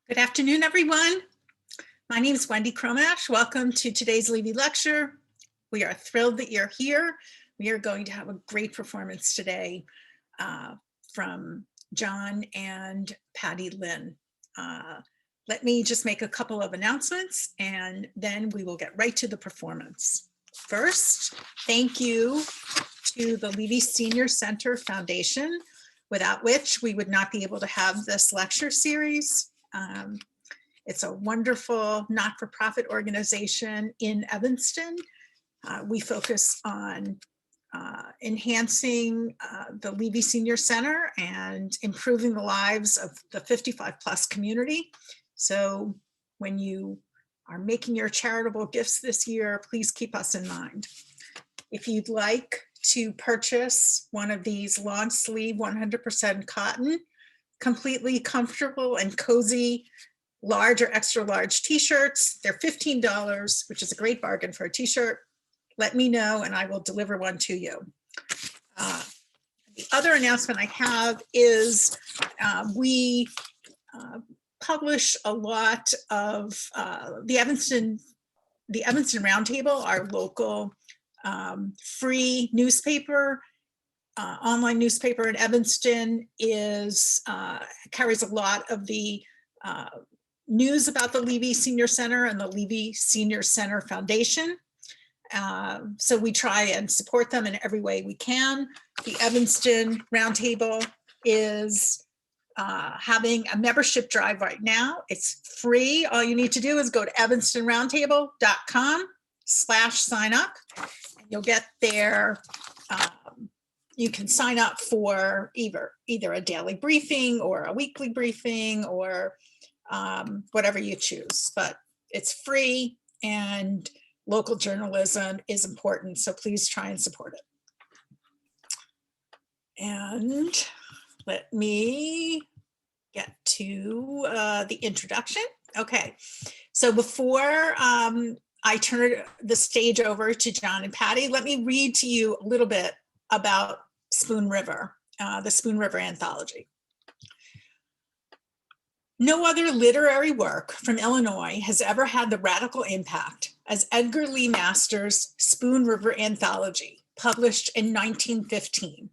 Good afternoon, everyone. My name is Wendy Cromash. Welcome to today's Levy Lecture. We are thrilled that you're here. We are going to have a great performance today from Jon and Paddy Lynn. Let me just make a couple of announcements and then we will get right to the performance. First, thank you to the Levy Senior Center Foundation, without which we would not be able to have this lecture series. It's a wonderful not-for-profit organization in Evanston. We focus on enhancing the Levy Senior Center and improving the lives of the 55+ community. So when you are making your charitable gifts this year, please keep us in mind. If you'd like to purchase one of these long sleeve 100% cotton, completely comfortable and cozy large or extra large t-shirts, they're $15, which is a great bargain for a t-shirt. Let me know and I will deliver one to you. The other announcement I have is we publish a lot of the Evanston Roundtable, our local free newspaper, online newspaper in Evanston, carries a lot of the news about the Levy Senior Center and the Levy Senior Center Foundation. So we try and support them in every way we can. The Evanston Roundtable is having a membership drive right now. It's free. All you need to do is go to evanstonroundtable.com/sign-up. You'll get there. You can sign up for either a daily briefing or a weekly briefing or whatever you choose, but it's free and local journalism is important. So please try and support it. And let me get to the introduction. Okay, so before I turn the stage over to Jon and Paddy, let me read to you a little bit about Spoon River, the Spoon River Anthology. No other literary work from Illinois has ever had the radical impact as Edgar Lee Masters' Spoon River Anthology, published in 1915.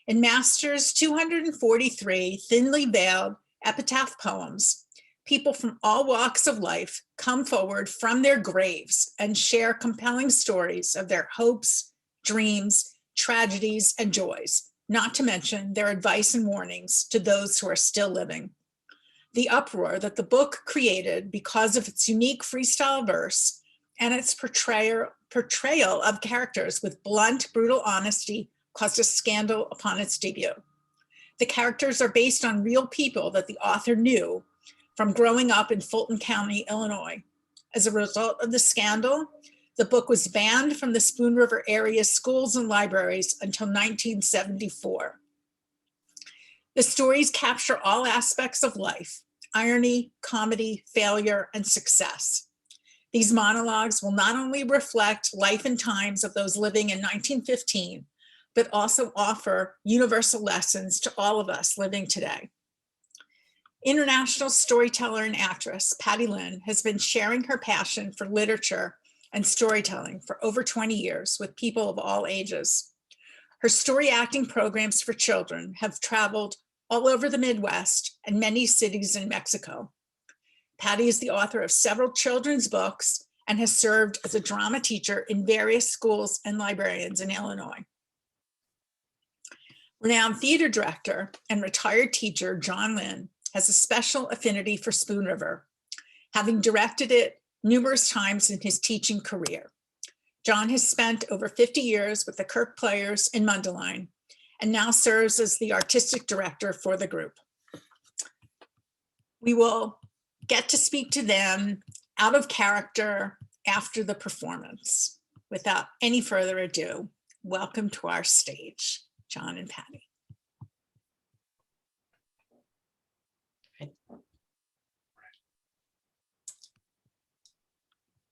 In Masters' 243 thinly veiled epitaph poems, people from all walks of life come forward from their graves and share compelling stories of their hopes, dreams, tragedies, and joys, not to mention their advice and warnings to those who are still living. The uproar that the book created because of its unique freestyle verse and its portrayal of characters with blunt, brutal honesty caused a scandal upon its debut. The characters are based on real people that the author knew from growing up in Fulton County, Illinois. As a result of the scandal, the book was banned from the Spoon River area schools and libraries until 1974. The stories capture all aspects of life: irony, comedy, failure, and success. These monologues will not only reflect life and times of those living in 1915, but also offer universal lessons to all of us living today. International storyteller and actress Paddy Lynn has been sharing her passion for literature and storytelling for over 20 years with people of all ages. Her story acting programs for children have traveled all over the Midwest and many cities in Mexico. Paddy is the author of several children's books and has served as a drama teacher in various schools and librarians in Illinois. Renowned theater director and retired teacher Jon Lynn has a special affinity for Spoon River, having directed it numerous times in his teaching career. Jon has spent over 50 years with the Kirk Players in Mundelein and now serves as the artistic director for the group. We will get to speak to them out of character after the performance. Without any further ado, welcome to our stage, Jon and Paddy.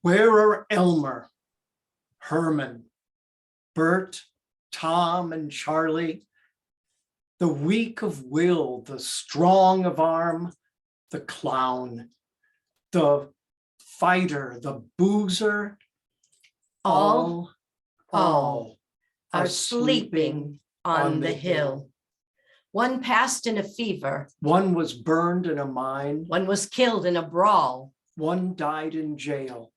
Where are Elmer, Herman, Bert, Tom, and Charlie? The weak of will, the strong of arm, the clown, the fighter, the boozer, all all are sleeping on the hill. One passed in a fever. One was burned in a mine. One was killed in a brawl. One died in jail.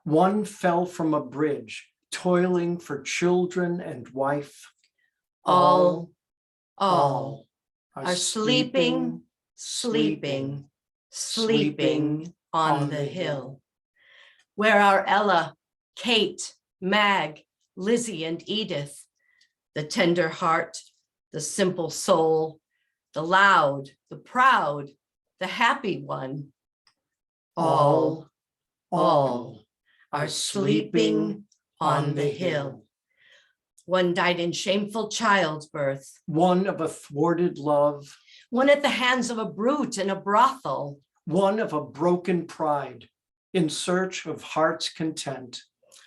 One fell from a bridge, toiling for children and wife. All all are sleeping on the hill. Where are Ella, Kate, Mag, Lizzie, and Edith, the tender heart, the simple soul, the loud, the proud, the happy one? All are sleeping on the hill. One died in shameful childbirth. One of a thwarted love. One at the hands of a brute in a brothel. One of a broken pride in search of heart's content.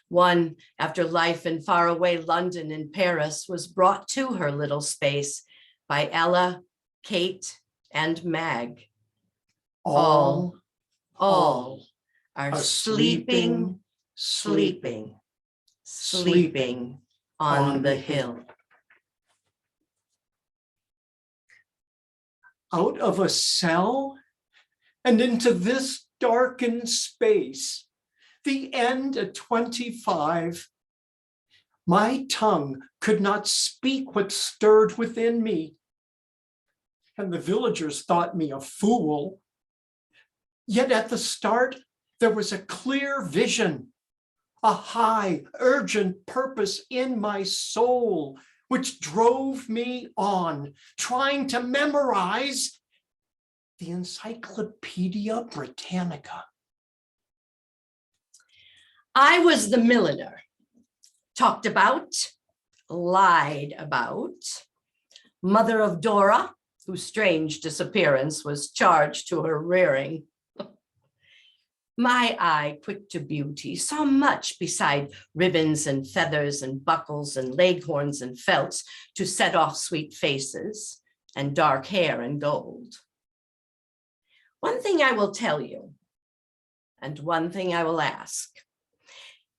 One, after life in faraway London and Paris, was brought to her little space by Ella, Kate, and Mag. All are sleeping on the hill. Out of a cell and into this darkened space, the end at 25, my tongue could not speak what stirred within me, and the villagers thought me a fool. Yet at the start, there was a clear vision, a high, urgent purpose in my soul, which drove me on, trying to memorize the Encyclopedia Britannica. I was the milliner, talked about, lied about, mother of Dora, whose strange disappearance was charged to her rearing. My eye, quick to beauty, saw much beside ribbons and feathers and buckles and leghorns and felts to set off sweet faces and dark hair and gold. One thing I will tell you, and one thing I will ask.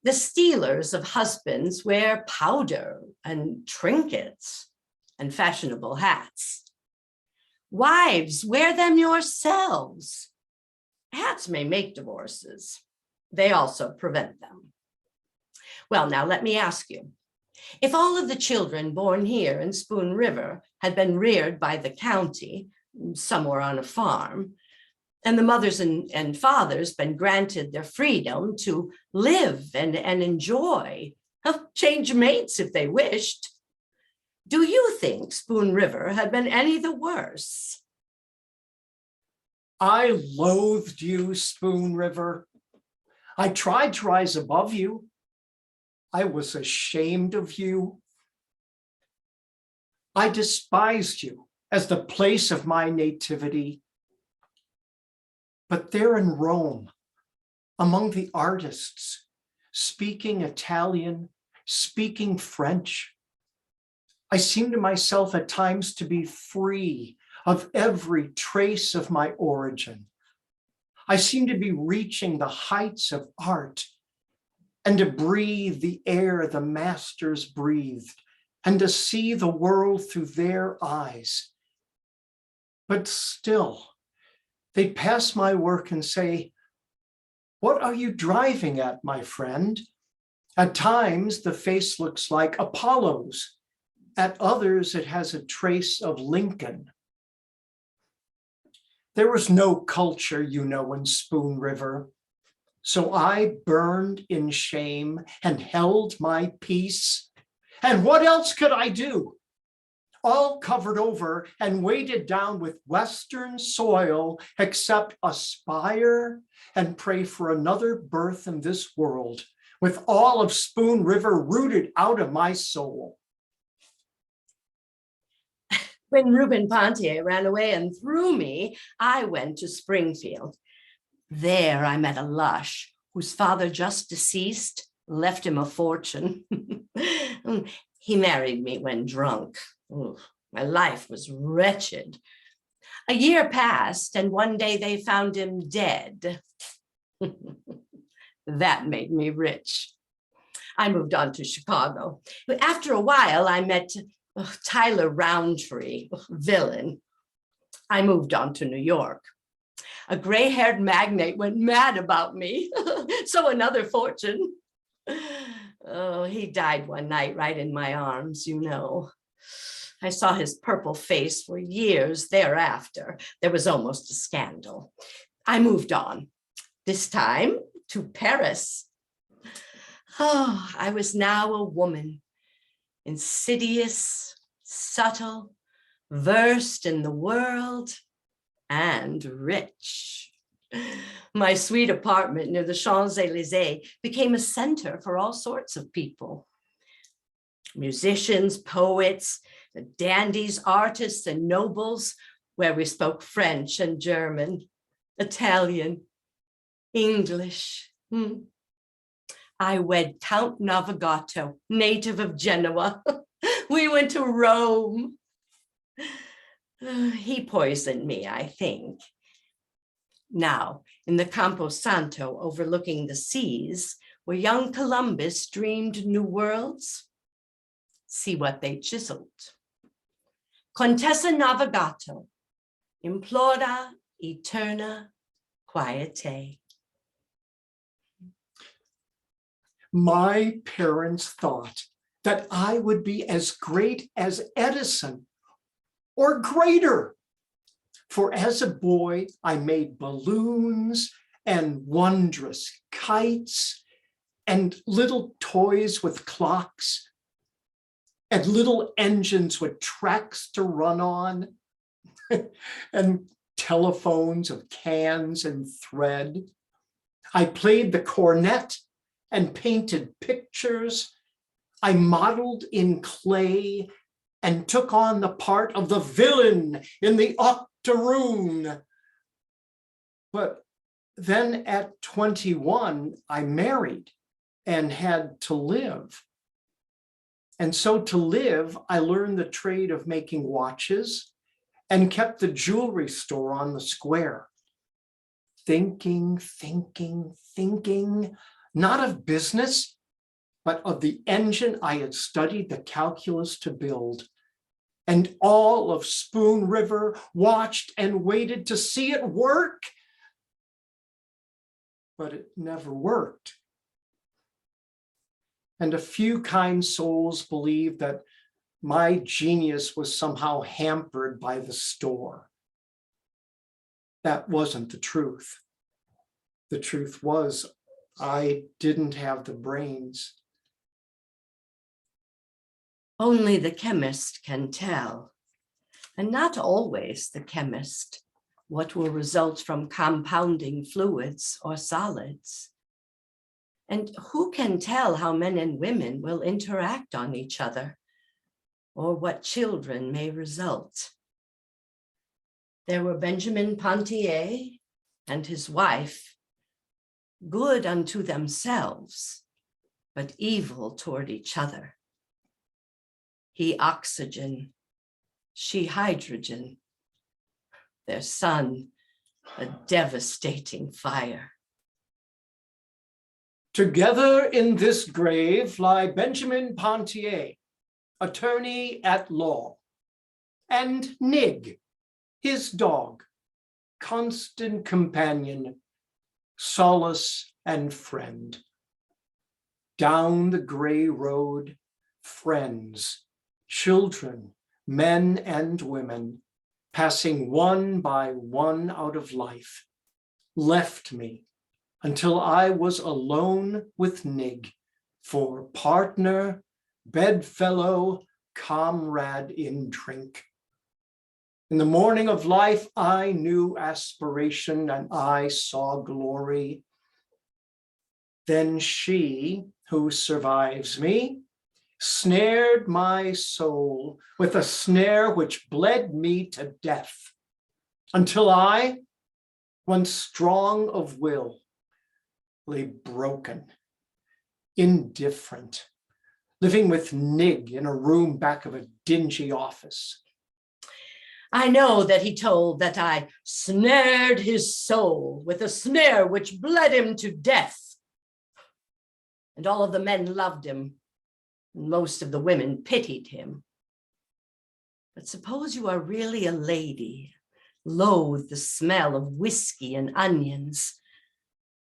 The stealers of husbands wear powder and trinkets and fashionable hats. Wives, wear them yourselves. Hats may make divorces. They also prevent them. Well, now let me ask you, if all of the children born here in Spoon River had been reared by the county, somewhere on a farm, and the mothers and fathers been granted their freedom to live and enjoy, change mates if they wished, do you think Spoon River had been any the worse? I loathed you, Spoon River. I tried to rise above you. I was ashamed of you. I despised you as the place of my nativity. But there in Rome, among the artists, speaking Italian, speaking French, I seemed to myself at times to be free of every trace of my origin. I seemed to be reaching the heights of art and to breathe the air the masters breathed and to see the world through their eyes. But still, they pass my work and say, "What are you driving at, my friend?" At times, the face looks like Apollo's. At others, it has a trace of Lincoln. There was no culture, you know, in Spoon River. So I burned in shame and held my peace. And what else could I do? All covered over and weighted down with Western soil, except aspire and pray for another birth in this world, with all of Spoon River rooted out of my soul. When Reuben Pontier ran away and threw me, I went to Springfield. There I met a lush whose father, just deceased, left him a fortune. He married me when drunk. Ooh, my life was wretched. A year passed, and one day they found him dead. That made me rich. I moved on to Chicago. But after a while, I met Tyler Roundtree, villain. I moved on to New York. A gray-haired magnate went mad about me, so another fortune. Oh, he died one night right in my arms, you know. I saw his purple face for years thereafter. There was almost a scandal. I moved on, this time to Paris. Oh, I was now a woman, insidious, subtle, versed in the world, and rich. My sweet apartment near the Champs-Élysées became a center for all sorts of people. Musicians, poets, dandies, artists, and nobles, where we spoke French and German, Italian, English. I wed Count Navigato, native of Genoa. We went to Rome. He poisoned me, I think. Now, in the Campo Santo overlooking the seas, where young Columbus dreamed new worlds, see what they chiseled. Contessa Navigato, implora eterna quiete. My parents thought that I would be as great as Edison or greater. For as a boy, I made balloons and wondrous kites and little toys with clocks and little engines with tracks to run on and telephones of cans and thread. I played the cornet and painted pictures. I modeled in clay and took on the part of the villain in the octoroon. But then at 21, I married and had to live. And so to live, I learned the trade of making watches and kept the jewelry store on the square. Thinking, not of business, but of the engine I had studied the calculus to build. And all of Spoon River watched and waited to see it work. But it never worked. And a few kind souls believed that my genius was somehow hampered by the store. That wasn't the truth. The truth was, I didn't have the brains. Only the chemist can tell, and not always the chemist, what will result from compounding fluids or solids. And who can tell how men and women will interact on each other, or what children may result? There were Benjamin Pontier and his wife, good unto themselves, but evil toward each other. He oxygen, she hydrogen, their son a devastating fire. Together in this grave lie Benjamin Pontier, attorney at law, and Nig, his dog, constant companion, solace and friend. Down the gray road, friends, children, men and women, passing one by one out of life, left me until I was alone with Nig for partner, bedfellow, comrade in drink. In the morning of life, I knew aspiration and I saw glory. Then she, who survives me, snared my soul with a snare which bled me to death, until I, once strong of will, lay broken, indifferent, living with Nig in a room back of a dingy office. I know that he told that I snared his soul with a snare which bled him to death. And all of the men loved him, and most of the women pitied him. But suppose you are really a lady, loathe the smell of whiskey and onions,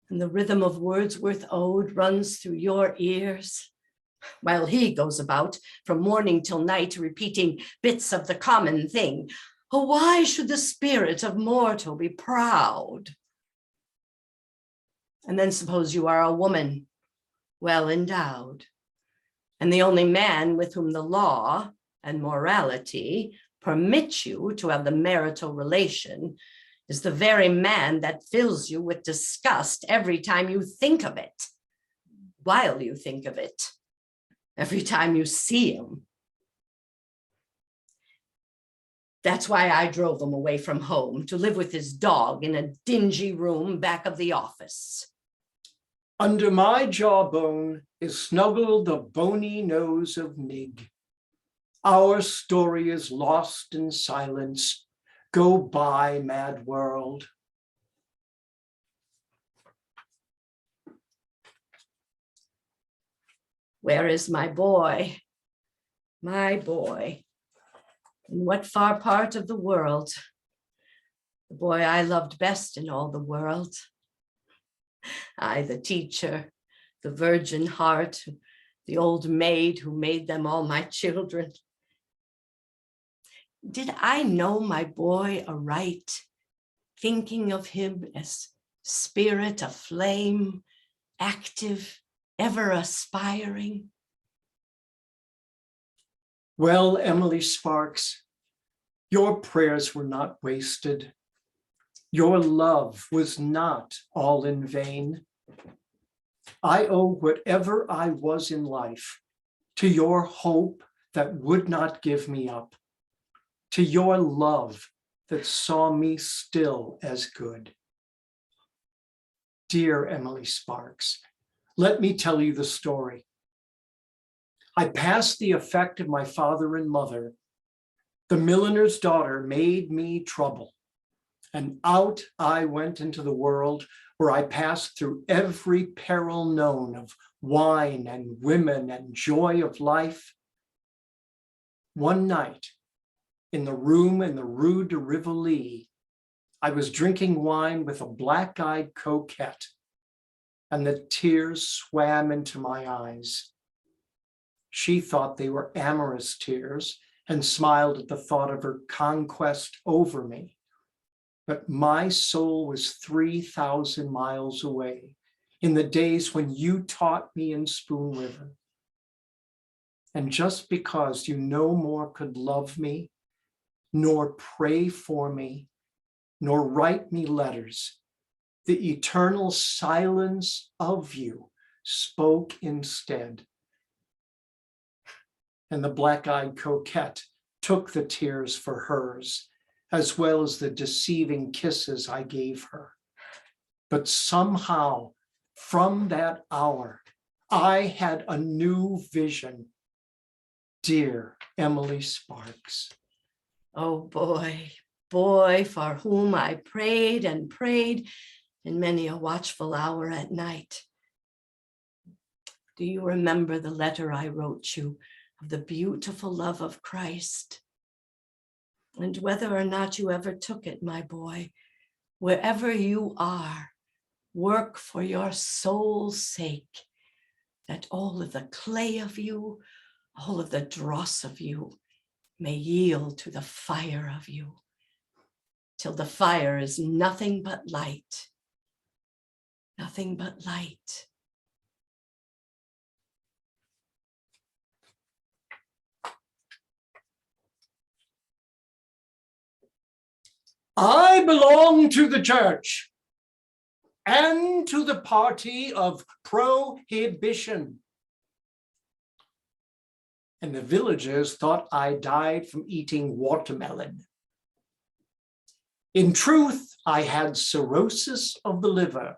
and the rhythm of Wordsworth's ode runs through your ears, while he goes about from morning till night repeating bits of the common thing. Oh, why should the spirit of mortal be proud? And then suppose you are a woman, well endowed, and the only man with whom the law and morality permit you to have the marital relation is the very man that fills you with disgust every time you think of it, while you think of it, every time you see him. That's why I drove him away from home to live with his dog in a dingy room back of the office. Under my jawbone is snuggled the bony nose of Nig. Our story is lost in silence. Go by, mad world. Where is my boy? My boy. In what far part of the world? The boy I loved best in all the world. I, the teacher, the virgin heart, the old maid who made them all my children. Did I know my boy aright, thinking of him as spirit aflame, active, ever aspiring? Well, Emily Sparks, your prayers were not wasted. Your love was not all in vain. I owe whatever I was in life to your hope that would not give me up, to your love that saw me still as good. Dear Emily Sparks, let me tell you the story. I passed the effect of my father and mother. The milliner's daughter made me trouble. And out I went into the world, where I passed through every peril known of wine and women and joy of life. One night, in the room in the Rue de Rivoli, I was drinking wine with a black-eyed coquette, and the tears swam into my eyes. She thought they were amorous tears and smiled at the thought of her conquest over me. But my soul was 3,000 miles away in the days when you taught me in Spoon River. And just because you no more could love me, nor pray for me, nor write me letters, the eternal silence of you spoke instead. And the black-eyed coquette took the tears for hers, as well as the deceiving kisses I gave her. But somehow, from that hour, I had a new vision. Dear Emily Sparks. Oh boy, boy, for whom I prayed and prayed in many a watchful hour at night. Do you remember the letter I wrote you of the beautiful love of Christ? And whether or not you ever took it, my boy, wherever you are, work for your soul's sake, that all of the clay of you, all of the dross of you may yield to the fire of you, till the fire is nothing but light, nothing but light. I belong to the church and to the party of prohibition. And the villagers thought I died from eating watermelon. In truth, I had cirrhosis of the liver.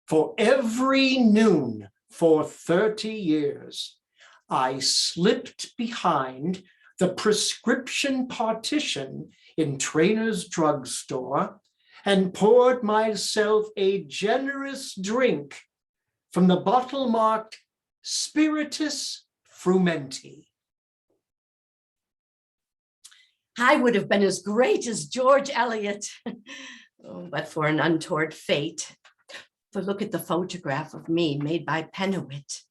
For every noon for 30 years, I slipped behind the prescription partition in Trainer's drugstore and poured myself a generous drink from the bottle marked Spiritus Frumenti. I would have been as great as George Eliot, but for an untoward fate. For look at the photograph of me made by Pennewitt.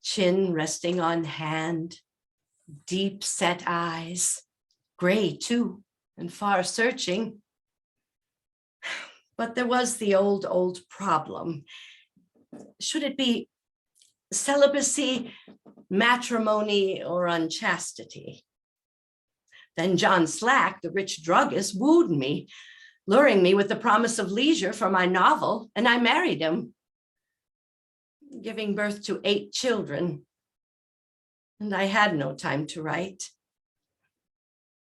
Chin resting on hand, deep set eyes, gray too, and far searching. But there was the old problem. Should it be celibacy, matrimony, or unchastity? Then John Slack, the rich druggist, wooed me, luring me with the promise of leisure for my novel, and I married him, giving birth to 8 children. And I had no time to write.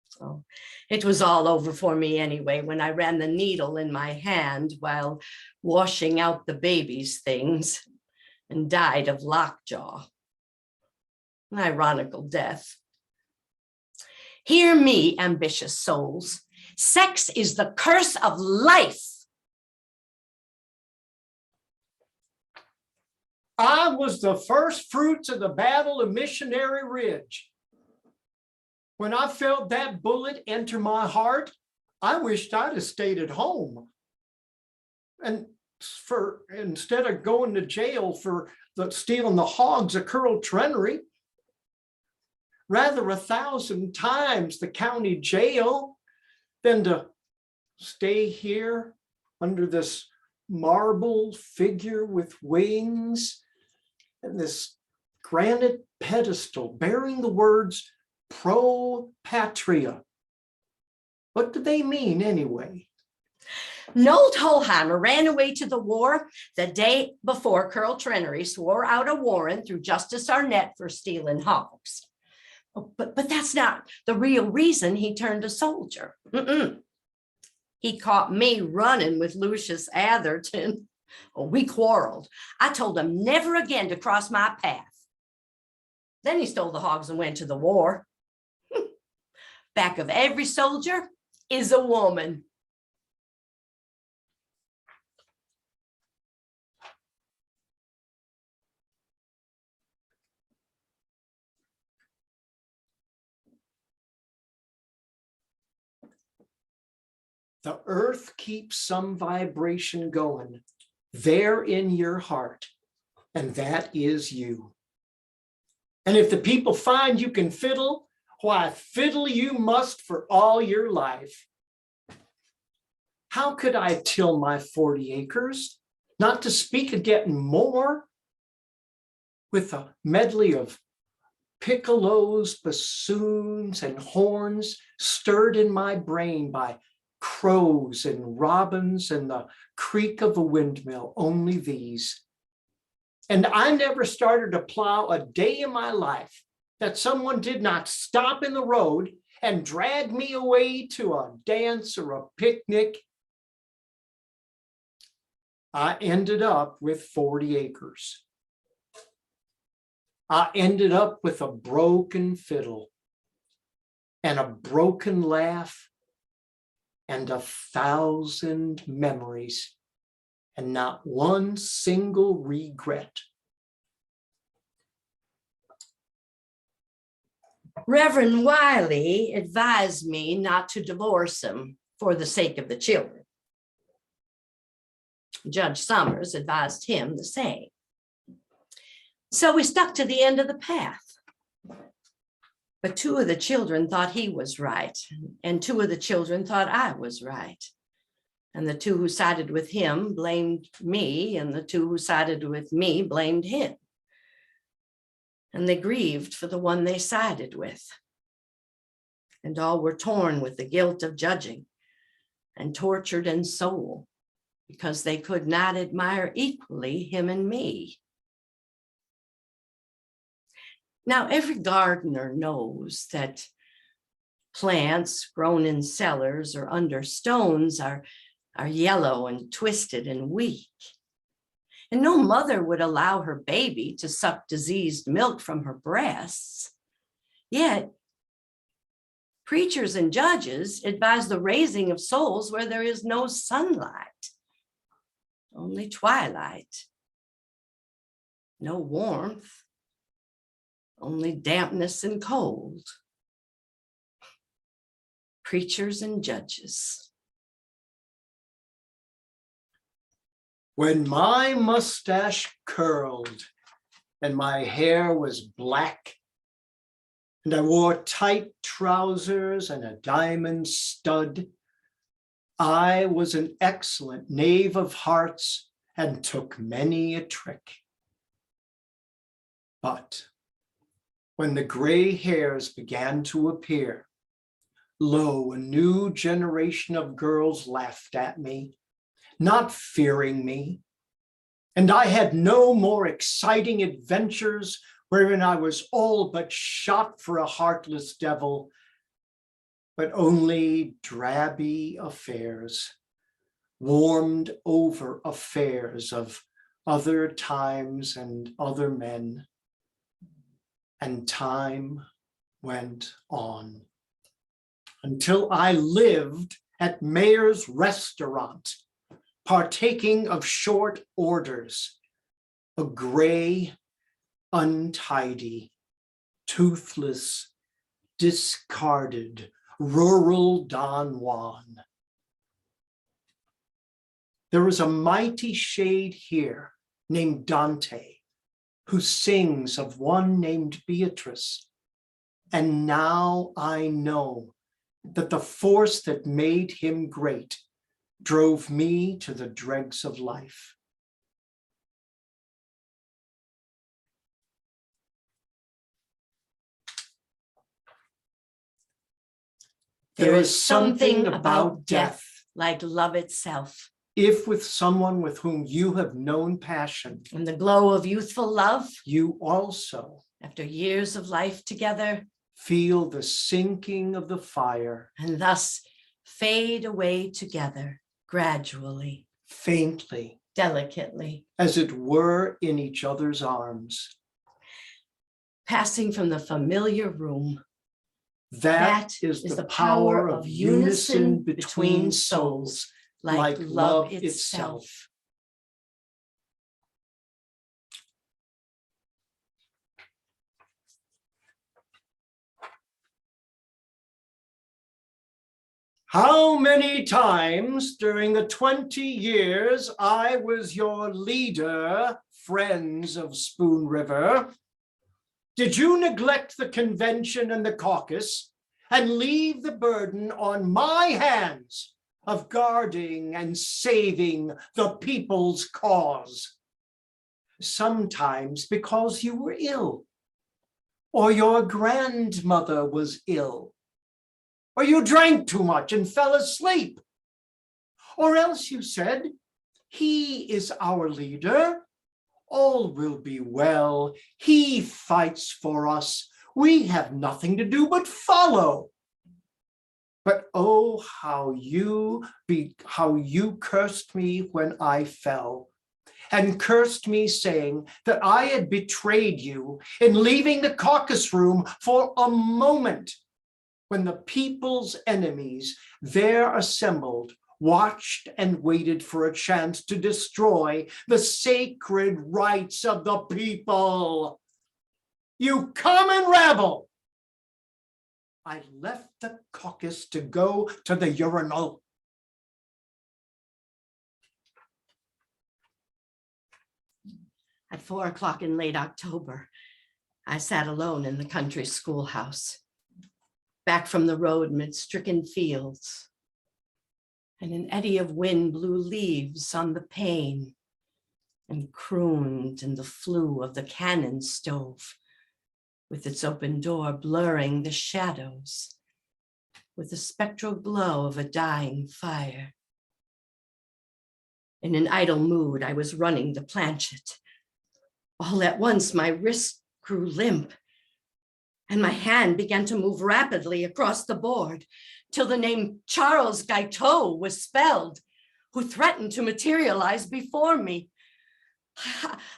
So it was all over for me anyway when I ran the needle in my hand while washing out the baby's things and died of lockjaw. An ironical death. Hear me, ambitious souls. Sex is the curse of life. I was the first fruits of the Battle of Missionary Ridge. When I felt that bullet enter my heart, I wished I'd have stayed at home. And instead of going to jail for stealing the hogs of Curl Trenery, rather 1,000 times the county jail than to stay here under this marble figure with wings and this granite pedestal bearing the words pro patria. What do they mean anyway? Nolt Holheimer ran away to the war the day before Curl Trenery swore out a warrant through Justice Arnett for stealing hogs. But that's not the real reason he turned a soldier. He caught me running with Lucius Atherton. We quarreled. I told him never again to cross my path. Then he stole the hogs and went to the war. Back of every soldier is a woman. The earth keeps some vibration going there in your heart, and that is you. And if the people find you can fiddle, why, fiddle you must for all your life. How could I till my 40 acres, not to speak of getting more, with a medley of piccolos, bassoons, and horns stirred in my brain by crows and robins and the creak of a windmill, only these. And I never started to plow a day in my life that someone did not stop in the road and drag me away to a dance or a picnic. I ended up with 40 acres. I ended up with a broken fiddle and a broken laugh and 1,000 memories, and not one single regret. Reverend Wiley advised me not to divorce him for the sake of the children. Judge Summers advised him the same. So we stuck to the end of the path. But 2 of the children thought he was right, and 2 of the children thought I was right. And the 2 who sided with him blamed me, and the 2 who sided with me blamed him. And they grieved for the one they sided with. And all were torn with the guilt of judging and tortured in soul because they could not admire equally him and me. Now, every gardener knows that plants grown in cellars or under stones are yellow and twisted and weak. And no mother would allow her baby to suck diseased milk from her breasts. Yet Preachers and judges advise the raising of souls where there is no sunlight, only twilight, no warmth, only dampness and cold. Preachers and judges. When my mustache curled and my hair was black, and I wore tight trousers and a diamond stud, I was an excellent knave of hearts and took many a trick. But when the gray hairs began to appear, lo, a new generation of girls laughed at me, not fearing me, and I had no more exciting adventures wherein I was all but shot for a heartless devil, but only drabby affairs, warmed over affairs of other times and other men. And time went on until I lived at Mayor's restaurant, partaking of short orders, a gray, untidy, toothless, discarded, rural Don Juan. There is a mighty shade here named Dante, who sings of one named Beatrice. And now I know that the force that made him great drove me to the dregs of life. There is something about death, like love itself, if with someone with whom you have known passion, in the glow of youthful love, you also, after years of life together, feel the sinking of the fire, and thus fade away together, gradually, faintly, delicately, as it were in each other's arms. Passing from the familiar room. That is the power of unison between souls, like love itself. How many times during the 20 years I was your leader, friends of Spoon River, did you neglect the convention and the caucus and leave the burden on my hands of guarding and saving the people's cause? Sometimes because you were ill, or your grandmother was ill, or you drank too much and fell asleep, or else you said, he is our leader, all will be well, he fights for us, we have nothing to do but follow. But oh, how you cursed me when I fell, and cursed me saying that I had betrayed you in leaving the caucus room for a moment, when the people's enemies there assembled watched and waited for a chance to destroy the sacred rights of the people. You common rabble! I left the caucus to go to the urinal. At 4 o'clock in late October, I sat alone in the country schoolhouse, back from the road mid stricken fields, and an eddy of wind blew leaves on the pane and crooned in the flue of the cannon stove, with its open door blurring the shadows with the spectral glow of a dying fire. In an idle mood, I was running the planchet. All at once, my wrist grew limp, and my hand began to move rapidly across the board till the name Charles Guiteau was spelled, who threatened to materialize before me.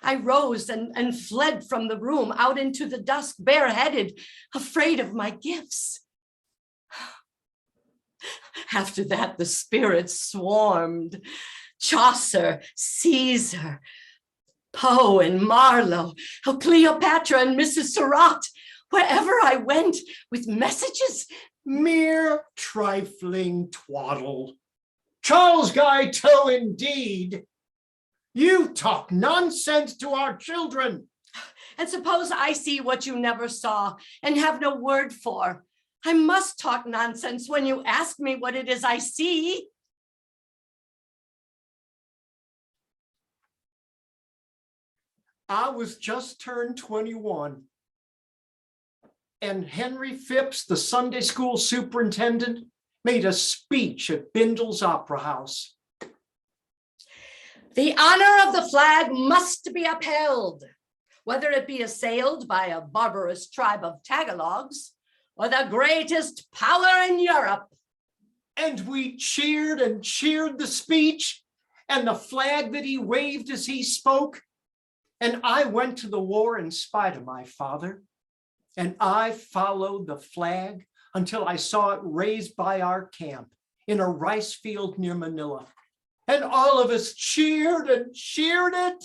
I rose and fled from the room out into the dusk, bareheaded, afraid of my gifts. After that, the spirits swarmed. Chaucer, Caesar, Poe and Marlowe, Cleopatra and Mrs. Surratt. Wherever I went with messages. Mere trifling twaddle. Charles Guiteau, indeed. You talk nonsense to our children. And suppose I see what you never saw and have no word for. I must talk nonsense when you ask me what it is I see. I was just turned 21. And Henry Phipps, the Sunday school superintendent, made a speech at Bindle's Opera House. The honor of the flag must be upheld, whether it be assailed by a barbarous tribe of Tagalogs or the greatest power in Europe. And we cheered and cheered the speech and the flag that he waved as he spoke. And I went to the war in spite of my father. And I followed the flag until I saw it raised by our camp in a rice field near Manila. And all of us cheered and cheered it.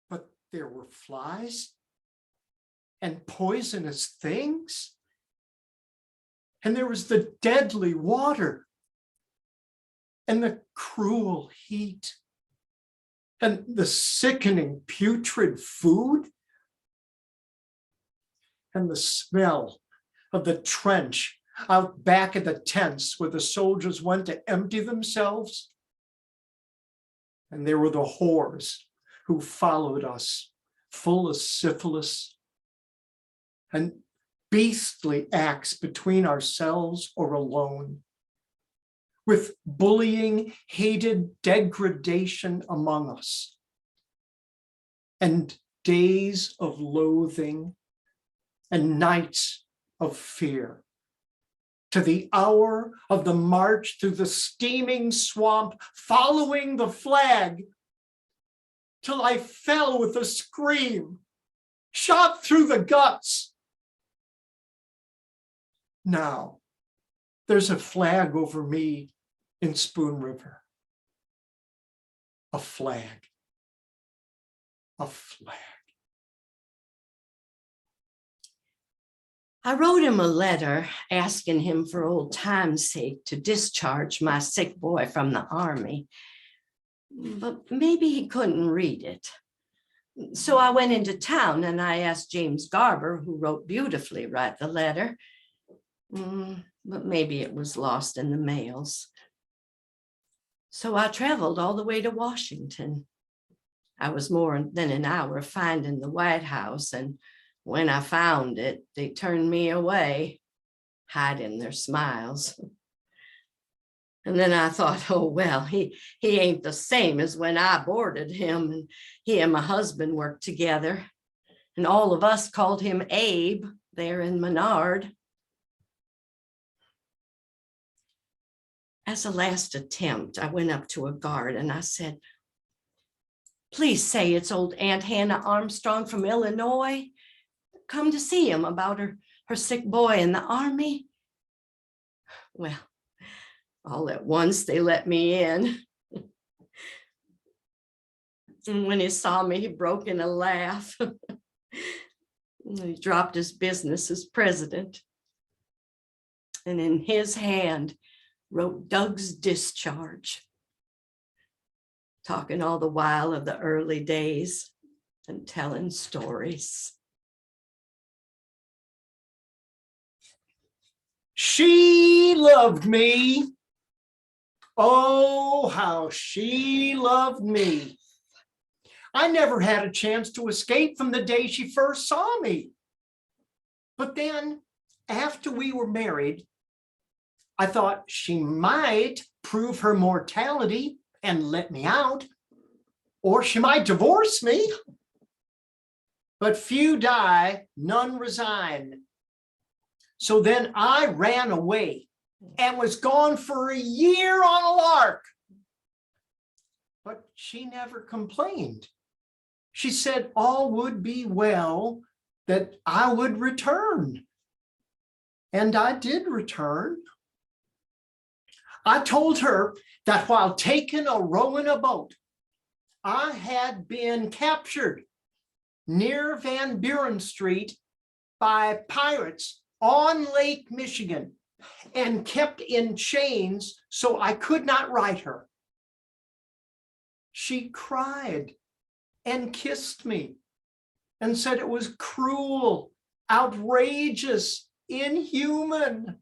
But there were flies and poisonous things. And there was the deadly water and the cruel heat and the sickening putrid food. And the smell of the trench out back at the tents where the soldiers went to empty themselves. And there were the whores who followed us, full of syphilis and beastly acts between ourselves or alone, with bullying, hated degradation among us, and days of loathing and nights of fear, to the hour of the march through the steaming swamp, following the flag, till I fell with a scream, shot through the guts. Now, there's a flag over me in Spoon River. A flag. A flag. I wrote him a letter asking him for old time's sake to discharge my sick boy from the army, but maybe he couldn't read it. So I went into town and I asked James Garber, who wrote beautifully, write the letter, but maybe it was lost in the mails. So I traveled all the way to Washington. I was more than an hour finding the White House, and when I found it, they turned me away, hiding their smiles. And then I thought, oh, well, he ain't the same as when I boarded him, and he and my husband worked together. And all of us called him Abe there in Menard. As a last attempt, I went up to a guard and I said, please say it's old Aunt Hannah Armstrong from Illinois. Come to see him about her sick boy in the army. Well, all at once they let me in. And when he saw me, he broke in a laugh. He dropped his business as president. And in his hand wrote Doug's discharge, talking all the while of the early days and telling stories. She loved me. Oh, how she loved me. I never had a chance to escape from the day she first saw me. But then, after we were married, I thought she might prove her mortality and let me out, or she might divorce me. But few die, none resign. So then I ran away and was gone for a year on a lark. But she never complained. She said all would be well, that I would return. And I did return. I told her that while taking a row in a boat, I had been captured near Van Buren Street by pirates on Lake Michigan and kept in chains so I could not ride her. She cried and kissed me and said it was cruel, outrageous, inhuman.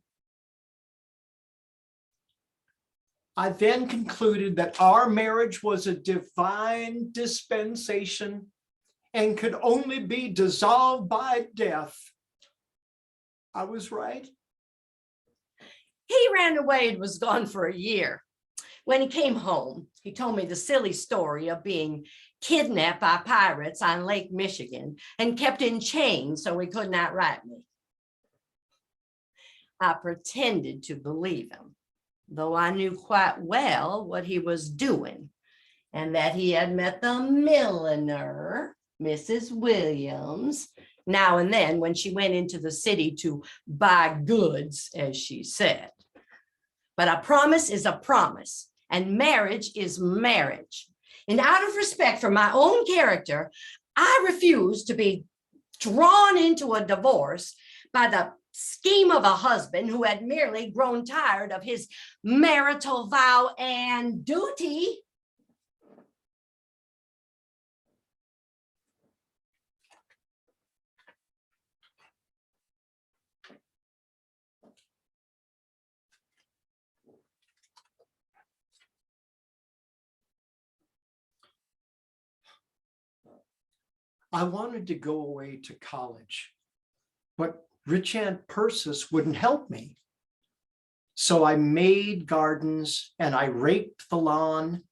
I then concluded that our marriage was a divine dispensation and could only be dissolved by death. I was right. He ran away and was gone for a year. When he came home, he told me the silly story of being kidnapped by pirates on Lake Michigan and kept in chains so he could not write me. I pretended to believe him, though I knew quite well what he was doing and that he had met the milliner, Mrs. Williams, now and then when she went into the city to buy goods, as she said. But a promise is a promise, and marriage is marriage. And out of respect for my own character, I refuse to be drawn into a divorce by the scheme of a husband who had merely grown tired of his marital vow and duty. I wanted to go away to college, but Rich Aunt Persis wouldn't help me. So I made gardens and I raked the lawn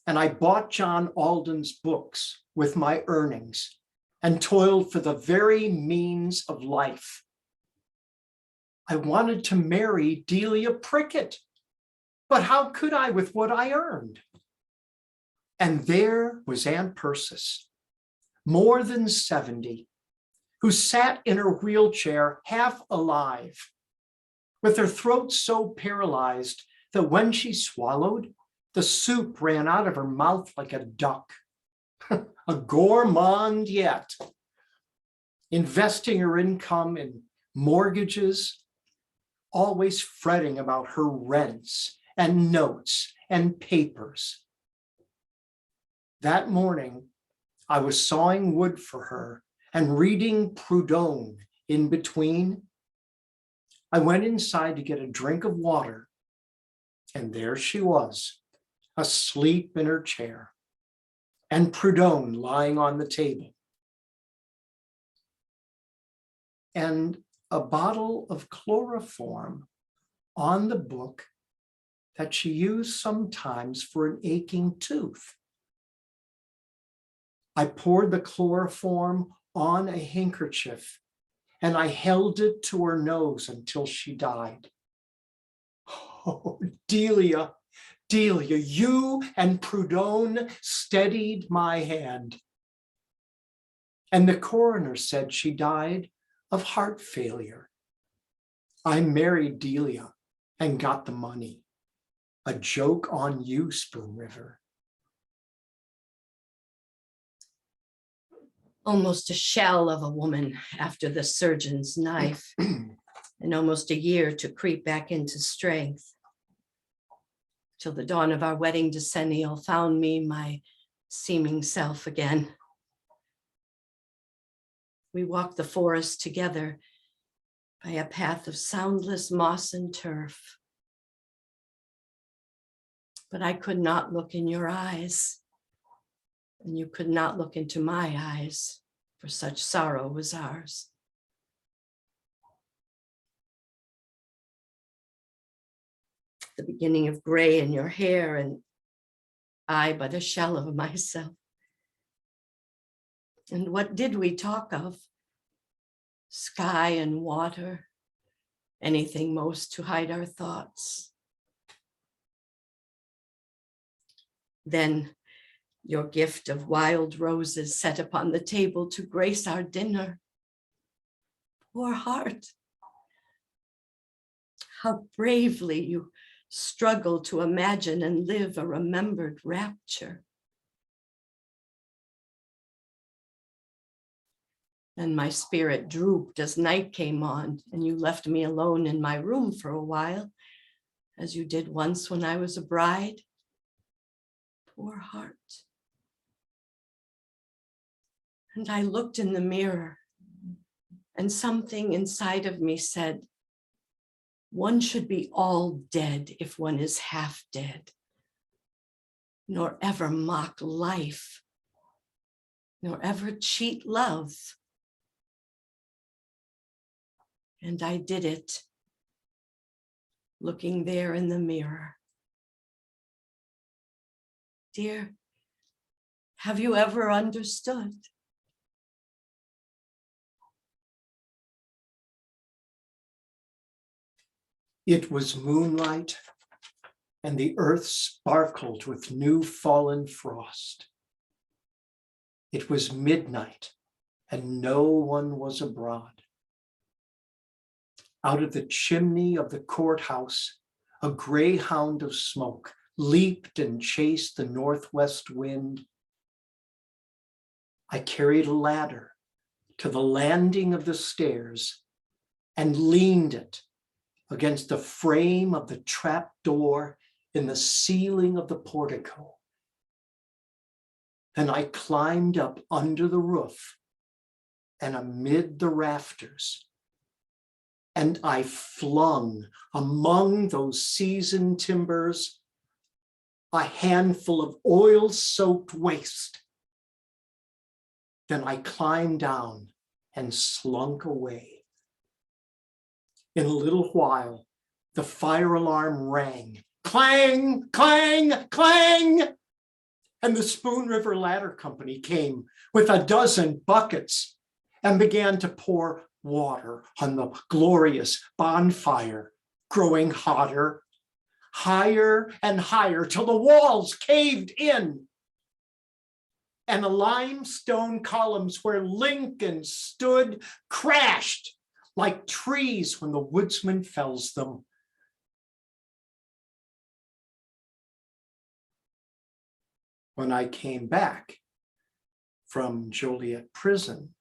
and I bought John Alden's books with my earnings and toiled for the very means of life. I wanted to marry Delia Prickett, but how could I with what I earned? And there was Aunt Persis, more than 70, who sat in her wheelchair half alive, with her throat so paralyzed that when she swallowed, the soup ran out of her mouth like a duck. A gourmand yet, investing her income in mortgages, always fretting about her rents and notes and papers. That morning, I was sawing wood for her and reading Proudhon in between. I went inside to get a drink of water, and there she was, asleep in her chair, and Proudhon lying on the table, and a bottle of chloroform on the book that she used sometimes for an aching tooth. I poured the chloroform on a handkerchief and I held it to her nose until she died. Oh, Delia, Delia, you and Proudhon steadied my hand. And the coroner said she died of heart failure. I married Delia and got the money. A joke on you, Spoon River. Almost a shell of a woman after the surgeon's knife, and almost a year to creep back into strength. Till the dawn of our wedding decennial found me my seeming self again. We walked the forest together by a path of soundless moss and turf. But I could not look in your eyes, and you could not look into my eyes, for such sorrow was ours. The beginning of gray in your hair, and I but a shell of myself. And what did we talk of? Sky and water, anything most to hide our thoughts. Then your gift of wild roses set upon the table to grace our dinner. Poor heart, How bravely you struggle to imagine and live a remembered rapture. And my spirit drooped as night came on, and you left me alone in my room for a while, as you did once when I was a bride. Poor heart. And I looked in the mirror, and something inside of me said, one should be all dead if one is half dead, nor ever mock life, nor ever cheat love. And I did it, looking there in the mirror. Dear, have you ever understood? It was moonlight, and the earth sparkled with new fallen frost. It was midnight, and no one was abroad. Out of the chimney of the courthouse, a greyhound of smoke leaped and chased the northwest wind. I carried a ladder to the landing of the stairs and leaned it against the frame of the trap door in the ceiling of the portico. Then I climbed up under the roof and amid the rafters, and I flung among those seasoned timbers a handful of oil-soaked waste. Then I climbed down and slunk away. In a little while, the fire alarm rang. Clang, clang, clang! And the Spoon River Ladder Company came with a dozen buckets and began to pour water on the glorious bonfire, growing hotter, higher and higher till the walls caved in. And the limestone columns where Lincoln stood crashed like trees when the woodsman fells them. When I came back from Joliet prison,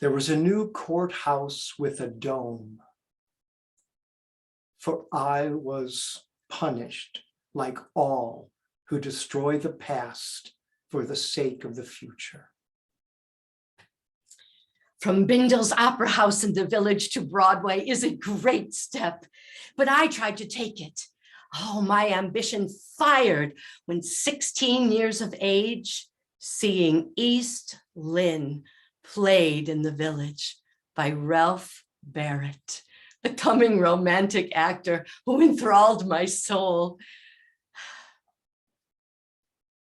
there was a new courthouse with a dome, for I was punished like all who destroy the past for the sake of the future. From Bindle's Opera House in the Village to Broadway is a great step, but I tried to take it. Oh, my ambition fired when 16 years of age, seeing East Lynn played in the Village by Ralph Barrett, the coming romantic actor who enthralled my soul.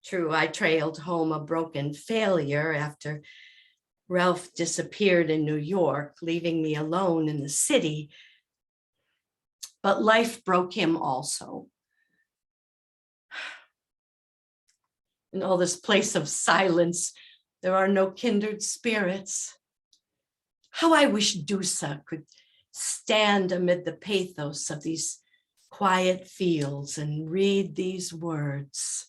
True, I trailed home a broken failure after Ralph disappeared in New York, leaving me alone in the city. But life broke him also. In all this place of silence, there are no kindred spirits. How I wish Dusa could stand amid the pathos of these quiet fields and read these words.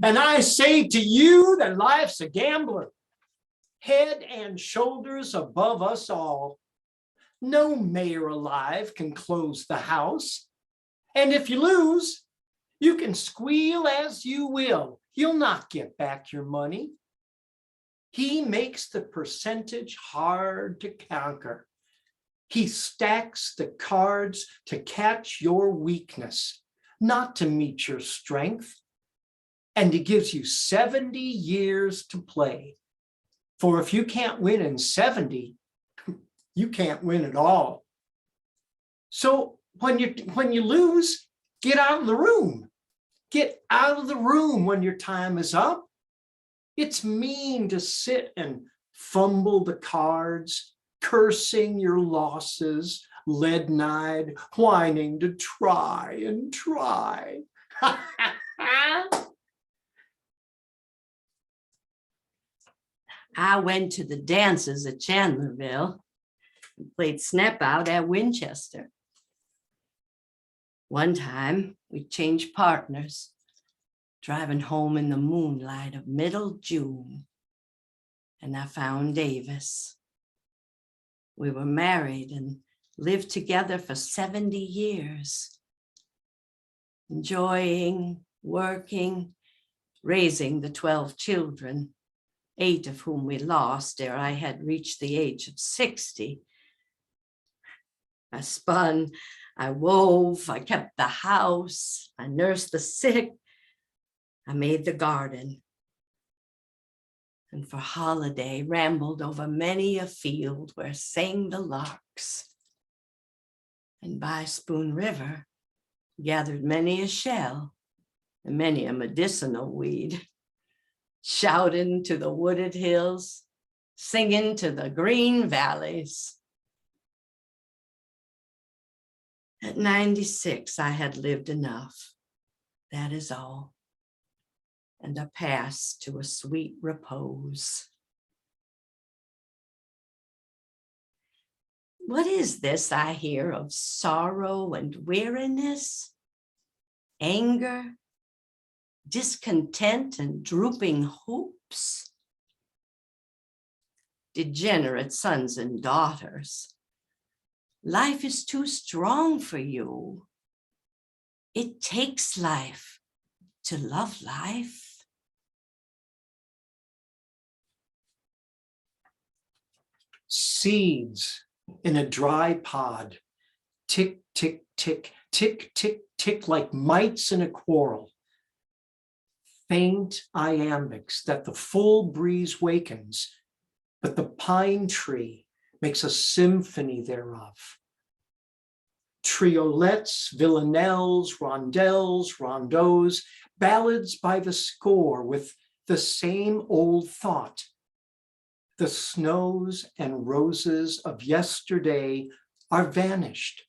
And I say to you that life's a gambler, head and shoulders above us all. No mayor alive can close the house. And if you lose, you can squeal as you will. You'll not get back your money. He makes the percentage hard to conquer. He stacks the cards to catch your weakness, not to meet your strength. And he gives you 70 years to play. For if you can't win in 70, you can't win at all. So when you lose, get out of the room. Get out of the room when your time is up. It's mean to sit and fumble the cards, cursing your losses, leaden-eyed, whining to try and try. I went to the dances at Chandlerville and played snap out at Winchester. One time we changed partners, driving home in the moonlight of middle June, and I found Davis. We were married and lived together for 70 years, enjoying, working, raising the 12 children, 8 of whom we lost ere I had reached the age of 60. I spun, I wove, I kept the house, I nursed the sick, I made the garden, and for holiday rambled over many a field where sang the larks, and by Spoon River gathered many a shell and many a medicinal weed, shouting to the wooded hills, singing to the green valleys. At 96, I had lived enough, that is all, and I passed to a sweet repose. What is this I hear of sorrow and weariness, anger, discontent and drooping hopes? Degenerate sons and daughters, life is too strong for you. It takes life to love life. Seeds in a dry pod, tick, tick, tick, tick, tick, tick, like mites in a quarrel. Faint iambics that the full breeze wakens, but the pine tree makes a symphony thereof. Triolets, villanelles, rondelles, rondeaux, ballads by the score with the same old thought. The snows and roses of yesterday are vanished.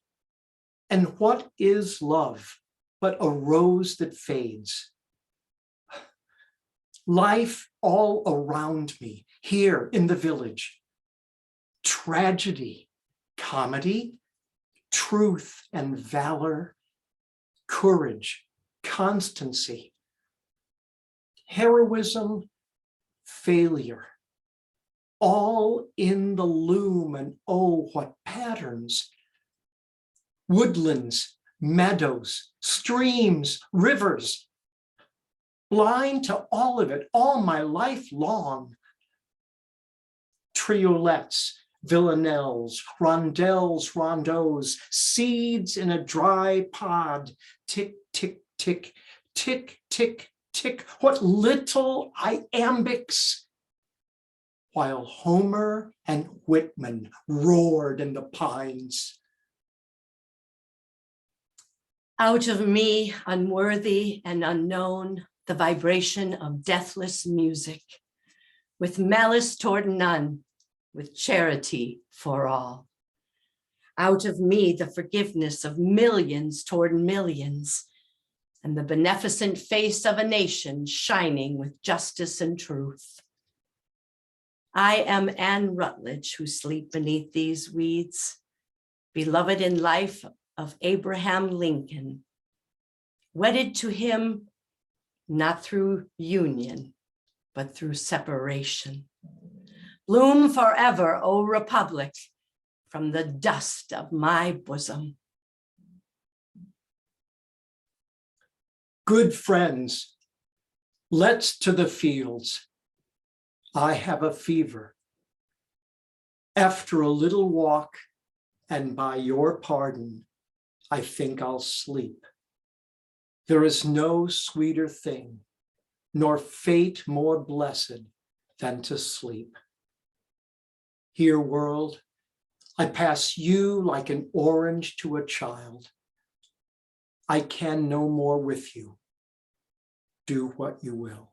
And what is love but a rose that fades? Life all around me, here in the village. Tragedy, comedy, truth and valor, courage, constancy, heroism, failure, all in the loom, and oh, what patterns. Woodlands, meadows, streams, rivers, blind to all of it, all my life long. Triolets, villanelles, rondelles, rondeaux, seeds in a dry pod, tick, tick, tick, tick, tick, tick, what little iambics, while Homer and Whitman roared in the pines. Out of me, unworthy and unknown, the vibration of deathless music, with malice toward none, with charity for all. Out of me, the forgiveness of millions toward millions, and the beneficent face of a nation shining with justice and truth. I am Anne Rutledge, who sleep beneath these weeds, beloved in life of Abraham Lincoln, wedded to him not through union, but through separation. Bloom forever, O Republic, from the dust of my bosom. Good friends, let's to the fields. I have a fever. After a little walk, and by your pardon, I think I'll sleep. There is no sweeter thing, nor fate more blessed than to sleep. Here, world, I pass you like an orange to a child. I can no more with you. Do what you will.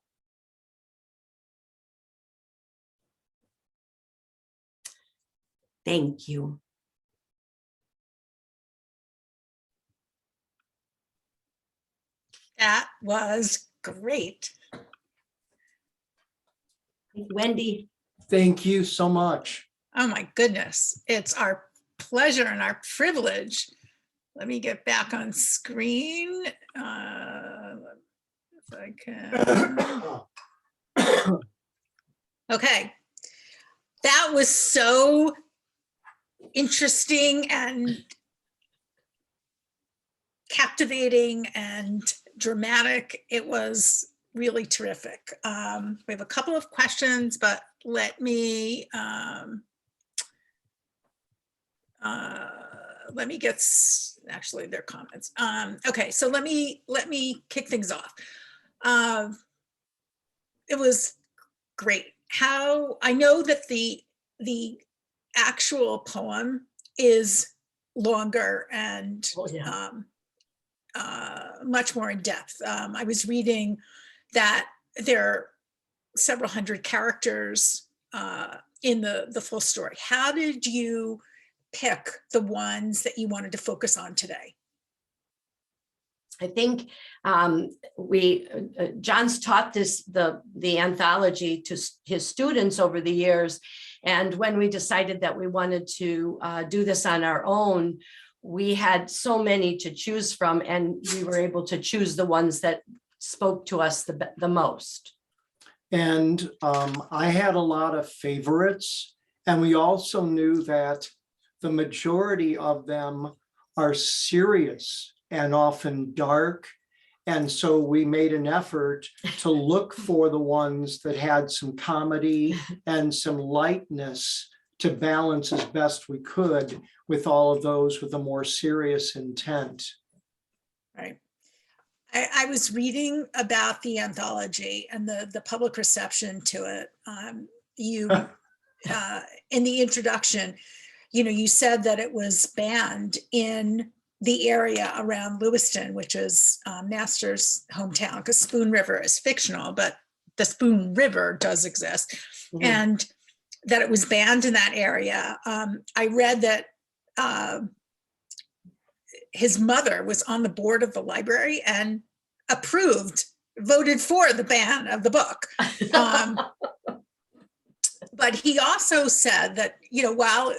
Thank you. That was great. Wendy, Thank you so much. Oh my goodness. It's our pleasure and our privilege. Let me get back on screen. If I can. Okay. That was so interesting and captivating and dramatic. It was really terrific. We have a couple of questions, but let me get, actually their comments. Okay, so let me kick things off. It was great. How I know that the actual poem is longer and much more in depth. I was reading that there are several hundred characters in the full story. How did you pick the ones that you wanted to focus on today? I think Jon's taught the anthology to his students over the years. And when we decided that we wanted to do this on our own, we had so many to choose from, and we were able to choose the ones that spoke to us the most. And I had a lot of favorites, and we also knew that the majority of them are serious and often dark. And so we made an effort to look for the ones that had some comedy and some lightness to balance as best we could with all of those with a more serious intent. Right. I was reading about the anthology and the public reception to it. You, in the introduction, you said that it was banned in the area around Lewiston, which is Masters' hometown, because Spoon River is fictional, but the Spoon River does exist, and that it was banned in that area. I read that his mother was on the board of the library and voted for the ban of the book. But he also said that, while,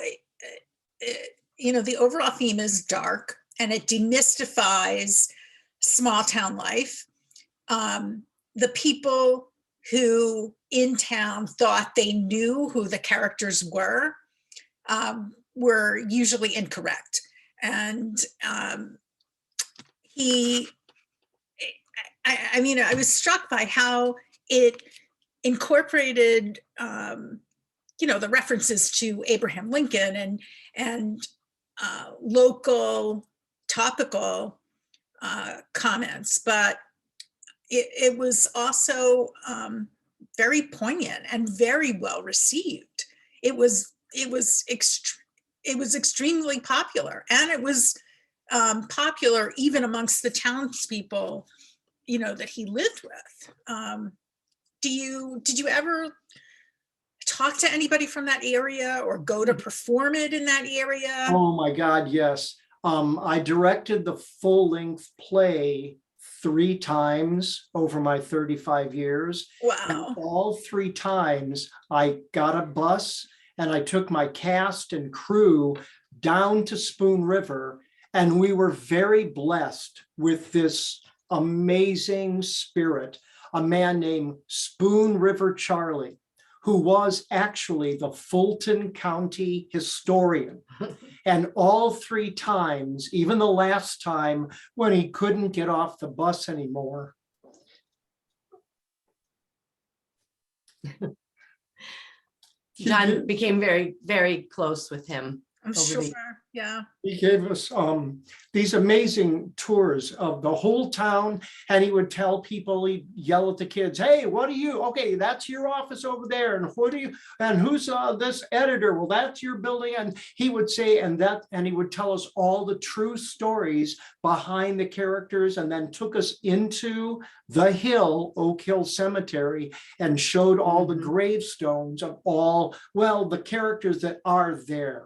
the overall theme is dark and it demystifies small town life, the people who in town thought they knew who the characters were usually incorrect. And I was struck by how it incorporated, the references to Abraham Lincoln and local topical comments, but it was also very poignant and very well received. It was extremely popular, and it was popular even amongst the townspeople, that he lived with. Did you ever talk to anybody from that area or go to perform it in that area? Oh my God, yes. I directed the full-length play 3 times over my 35 years. Wow. And all 3 times I got a bus and I took my cast and crew down to Spoon River, and we were very blessed with this amazing spirit, a man named Spoon River Charlie, who was actually the Fulton County historian. And all 3 times, even the last time when he couldn't get off the bus anymore. Jon became very, very close with him. I'm sure, yeah. He gave us these amazing tours of the whole town, and he would tell people, he'd yell at the kids, "Hey, what are you? Okay, that's your office over there, and what are you? And who's this editor? Well, that's your building." And he would say, and he would tell us all the true stories behind the characters, and then took us into the hill, Oak Hill Cemetery, and showed all the gravestones of all, well, the characters that are there.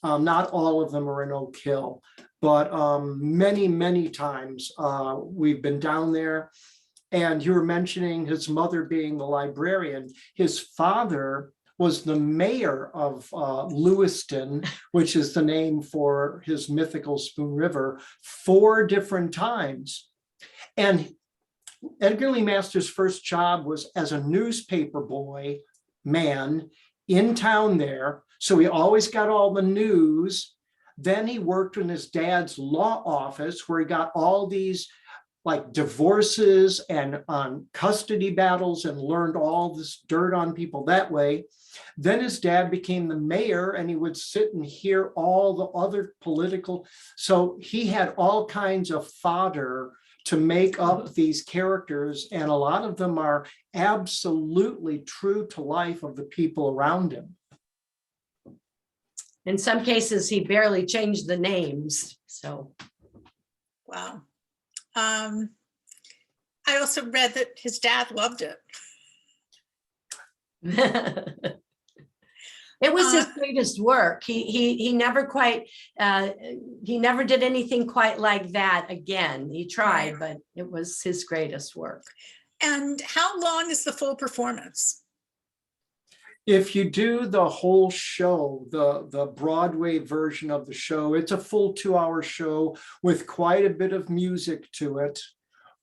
Not all of them are in Oak Hill, but many, many times we've been down there. And you were mentioning his mother being the librarian. His father was the mayor of Lewiston, which is the name for his mythical Spoon River, 4 different times. And Edgar Lee Masters' first job was as a newspaper boy man in town there. So he always got all the news. Then he worked in his dad's law office where he got all these like divorces and custody battles and learned all this dirt on people that way. Then his dad became the mayor and he would sit and hear all the other political. So he had all kinds of fodder to make up these characters. And a lot of them are absolutely true to life of the people around him. In some cases, he barely changed the names. So, Wow. I also read that his dad loved it. it was his greatest work. He never quite he never did anything quite like that again. He tried, but it was his greatest work. And how long is the full performance? If you do the whole show, the Broadway version of the show, it's a full 2-hour show with quite a bit of music to it.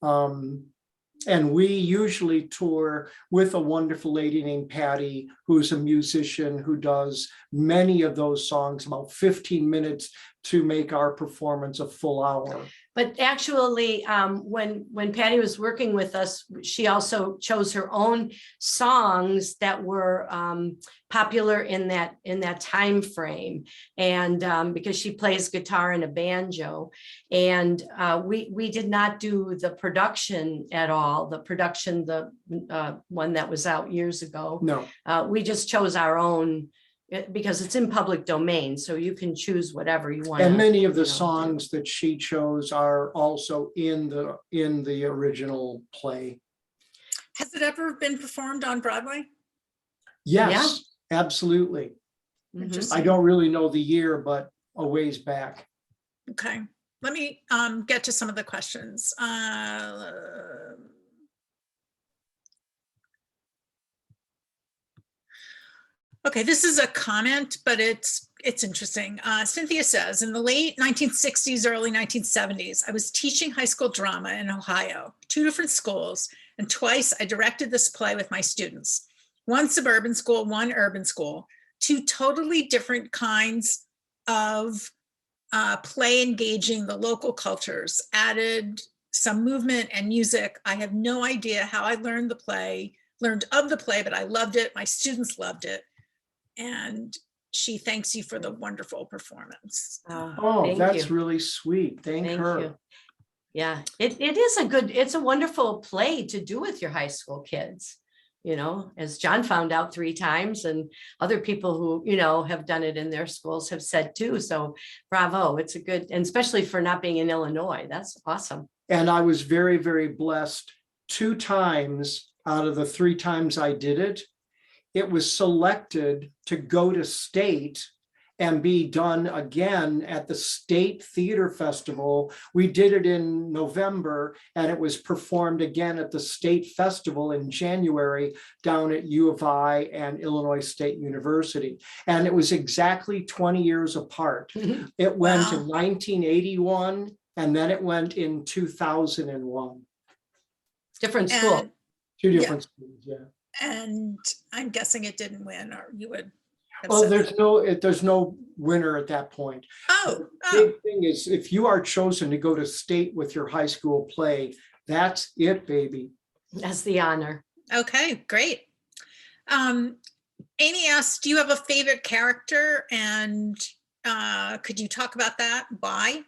And we usually tour with a wonderful lady named Paddy, who's a musician who does many of those songs, about 15 minutes to make our performance a full hour. But actually, when Paddy was working with us, she also chose her own songs that were popular in that time frame, and because she plays guitar and a banjo, and we did not do the production at all. The production, the one that was out years ago. No, we just chose our own. Because it's in public domain, so you can choose whatever you want. And many of the songs that she chose are also in the original play. Has it ever been performed on Broadway? Yes, yeah. Absolutely. I don't really know the year, but a ways back. Okay, let me get to some of the questions. Okay, this is a comment, but it's interesting. Cynthia says, in the late 1960s, early 1970s, I was teaching high school drama in Ohio, 2 different schools, and twice I directed this play with my students. 1 suburban school, 1 urban school, 2 totally different kinds of play engaging the local cultures, added some movement and music. I have no idea how I learned of the play, but I loved it. My students loved it. And she thanks you for the wonderful performance. Oh, that's really sweet. Thank her. You. Yeah, it is it's a wonderful play to do with your high school kids, as John found out 3 times, and other people who, have done it in their schools have said too. So bravo. It's a good, and especially for not being in Illinois. That's awesome. And I was very, very blessed. 2 times out of the 3 times I did it, it was selected to go to state and be done again at the State Theater Festival. We did it in November, and it was performed again at the State Festival in January down at U of I and Illinois State University. And it was exactly 20 years apart. It went in 1981, and then it went in 2001. Different school. 2 different schools, yeah. And I'm guessing it didn't win, or you would have well, said there's no winner at that point. The big thing is, if you are chosen to go to state with your high school play, that's it, baby. That's the honor. Okay, great. Amy asks, do you have a favorite character, and could you talk about that? Why?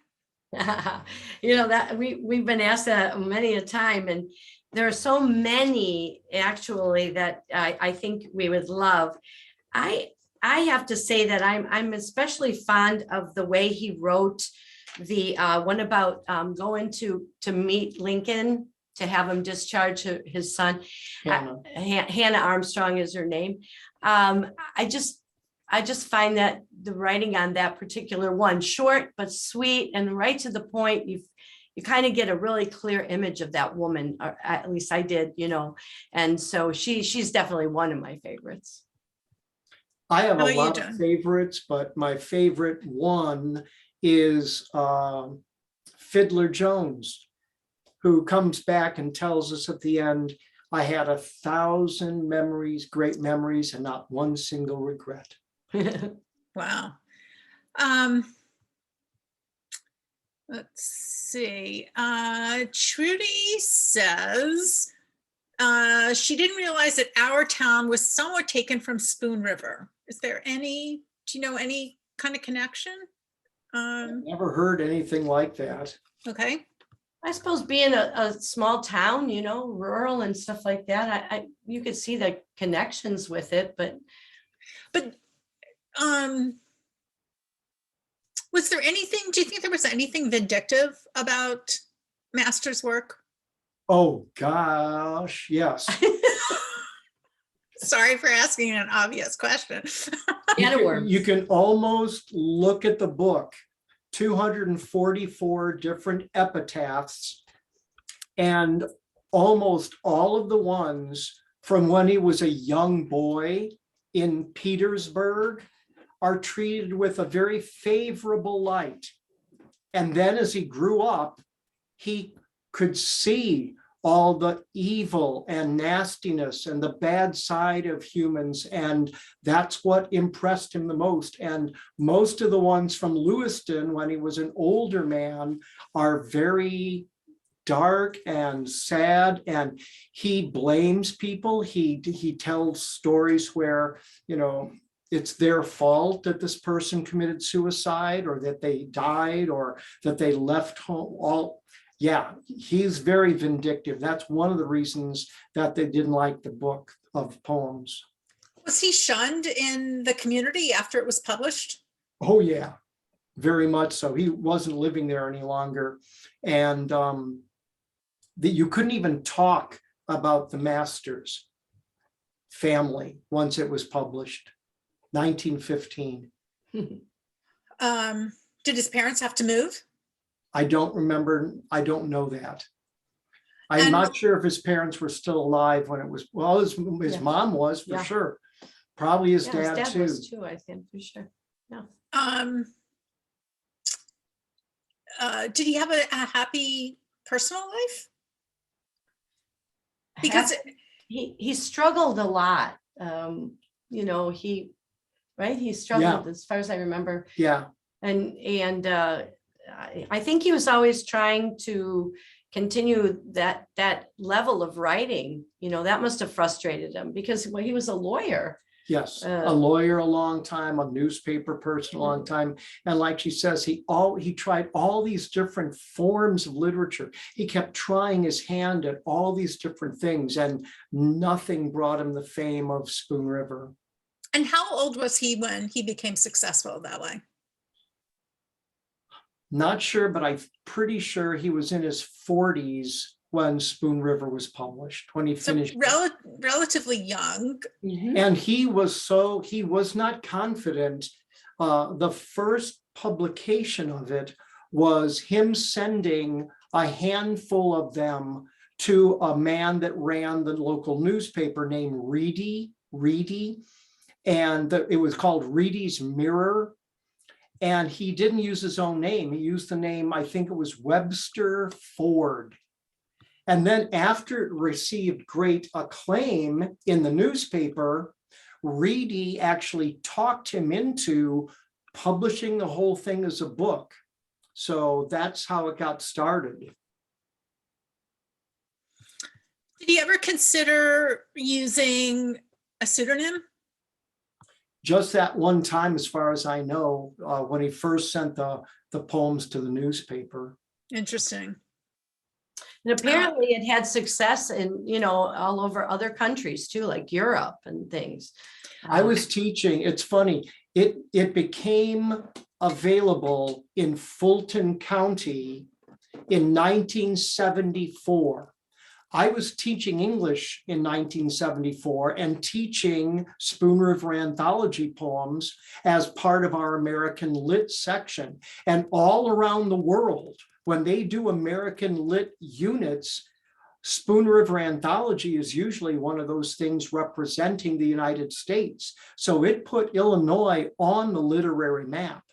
That we've been asked that many a time, and there are so many actually that I think we would love. I have to say that I'm especially fond of the way he wrote the one about going to meet Lincoln to have him discharge his son. Hannah Armstrong is her name. I just find that the writing on that particular one, short but sweet and right to the point. You kind of get a really clear image of that woman, or at least I did, and so she's definitely one of my favorites. I have How a about you, lot of Jon? favorites, but my favorite one is Fiddler Jones, who comes back and tells us at the end, I had 1,000 memories, great memories, and not one single regret. Wow. Um, let's see. Trudy says she didn't realize that our town was somewhat taken from Spoon River. Is there any, do you know any kind of connection? Never heard anything like that. Okay. I suppose being a small town, you know, rural and stuff like that, you could see the connections with it, but was there anything, do you think there was anything vindictive about Masters' work? Oh, gosh, yes. Sorry for asking an obvious question. You can almost look at the book, 244 different epitaphs, and almost all of the ones from when he was a young boy in Petersburg are treated with a very favorable light. And then as he grew up, he could see all the evil and nastiness and the bad side of humans. And that's what impressed him the most. And most of the ones from Lewiston, when he was an older man, are very dark and sad, and he blames people. He tells stories where, you know, it's their fault that this person committed suicide or that they died or that they left home. Yeah, he's very vindictive. That's one of the reasons that they didn't like the book of poems. Was he shunned in the community after it was published? Oh yeah, very much so. He wasn't living there any longer. And you couldn't even talk about the Masters family once it was published, 1915. Did his parents have to move? I don't remember. I don't know that. I'm not sure if his parents were still alive when it was, well, his mom was for sure. Probably his dad too. Was too, I think, for sure. Yeah. Did he have a happy personal life? Because he struggled a lot. You know, he struggled as far as I remember. Yeah. And I think he was always trying to continue that level of writing. You know, that must have frustrated him because he was a lawyer. Yes, a lawyer a long time, a newspaper person a long time. And like she says, he tried all these different forms of literature. He kept trying his hand at all these different things, and nothing brought him the fame of Spoon River. And how old was he when he became successful that way? Not sure, but I'm pretty sure he was in his 40s when Spoon River was published, when he finished. Relatively young. Mm-hmm. And he was not confident. The first publication of it was him sending a handful of them to a man that ran the local newspaper named Reedy, and it was called Reedy's Mirror. And he didn't use his own name. He used the name, I think it was Webster Ford. And then after it received great acclaim in the newspaper, Reedy actually talked him into publishing the whole thing as a book. So that's how it got started. Did he ever consider using a pseudonym? Just that one time, as far as I know, when he first sent the poems to the newspaper. Interesting. And apparently it had success in, you know, all over other countries too, like Europe and things. I was teaching, it's funny, it became available in Fulton County in 1974. I was teaching English in 1974 and teaching Spoon River Anthology poems as part of our American Lit section. And all around the world, when they do American Lit units, Spoon River Anthology is usually one of those things representing the United States. So it put Illinois on the literary map.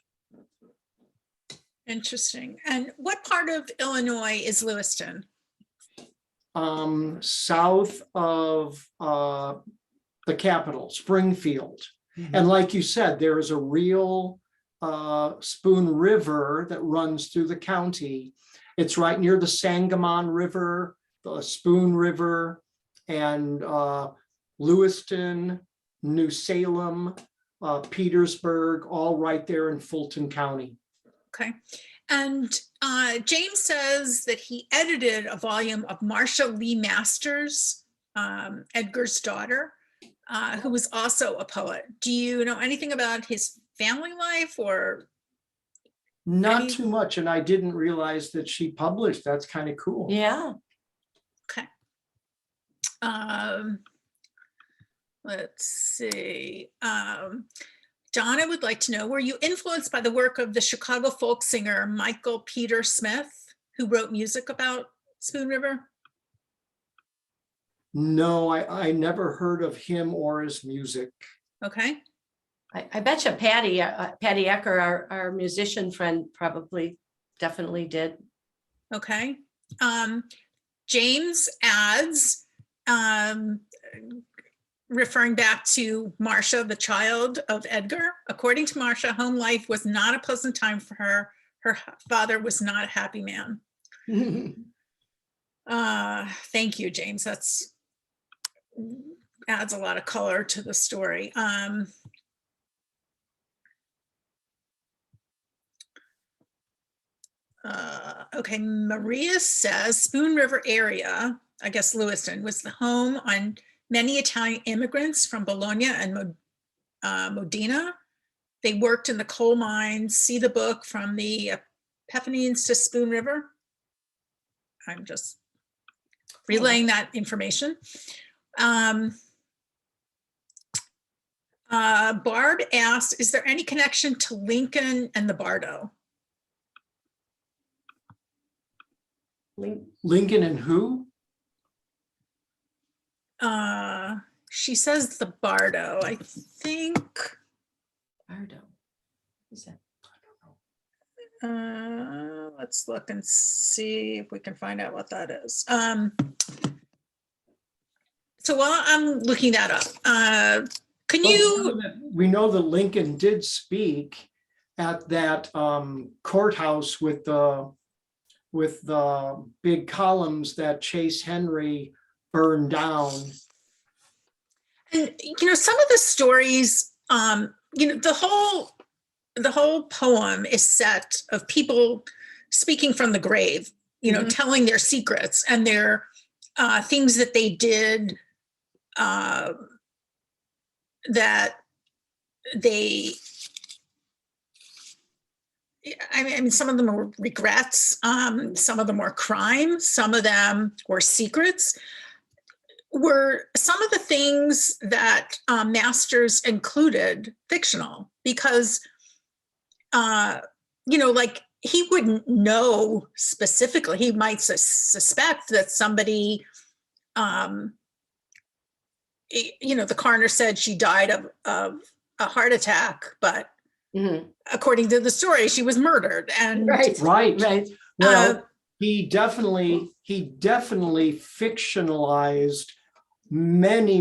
Interesting. And what part of Illinois is Lewiston? South of the capital, Springfield. Mhm. And like you said, there is a real Spoon River that runs through the county. It's right near the Sangamon River, the Spoon River, and Lewiston, New Salem, Petersburg, all right there in Fulton County. Okay. And James says that he edited a volume of Edgar Lee Masters, Edgar's daughter, who was also a poet. Do you know anything about his family life or? Not too much, and I didn't realize that she published. That's kind of cool. Yeah. Okay. Let's see. Donna would like to know, were you influenced by the work of the Chicago folk singer Michael Peter Smith, who wrote music about Spoon River? No, I never heard of him or his music. Okay. I bet you Paddy Ecker, our musician friend, probably definitely did. Okay. James adds, referring back to Marcia, the child of Edgar. According to Marcia, home life was not a pleasant time for her. Her father was not a happy man. Thank you, James. That's adds a lot of color to the story. Okay, Maria says Spoon River area, I guess Lewiston, was the home on many Italian immigrants from Bologna and Modena. They worked in the coal mines. See the book From the Epiphanies to Spoon River. I'm just relaying that information. Barb asked, is there any connection to Lincoln and the Bardo? Lincoln and who? She says the Bardo, I think. Bardo. Who's that? Let's look and see if we can find out what that is. So while I'm looking that up, can you? We know that Lincoln did speak at that courthouse with the big columns that Chase Henry burned down. And some of the stories, the whole poem is set of people speaking from the grave, telling their secrets and their things that they did that they, I mean, some of them were regrets, some of them were crimes, some of them were secrets. Were some of the things that Masters included fictional? Because, like he wouldn't know specifically. He might suspect that somebody, the coroner said she died of a heart attack, but according to the story, she was murdered. And right. Well, he definitely fictionalized many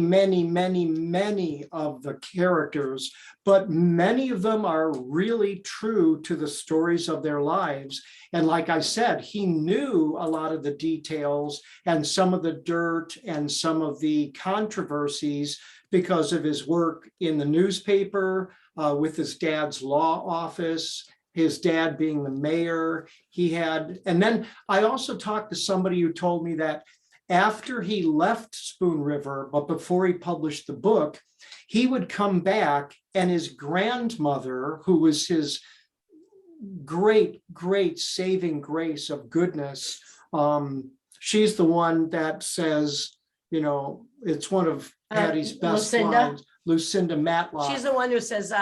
of the characters, but many of them are really true to the stories of their lives. And like I said, he knew a lot of the details and some of the dirt and some of the controversies because of his work in the newspaper, with his dad's law office, his dad being the mayor. And then I also talked to somebody who told me that after he left Spoon River, but before he published the book, he would come back and his grandmother, who was his great saving grace of goodness, she's the one that says, it's one of Patty's best lines, Lucinda Matlock. She's the one who says,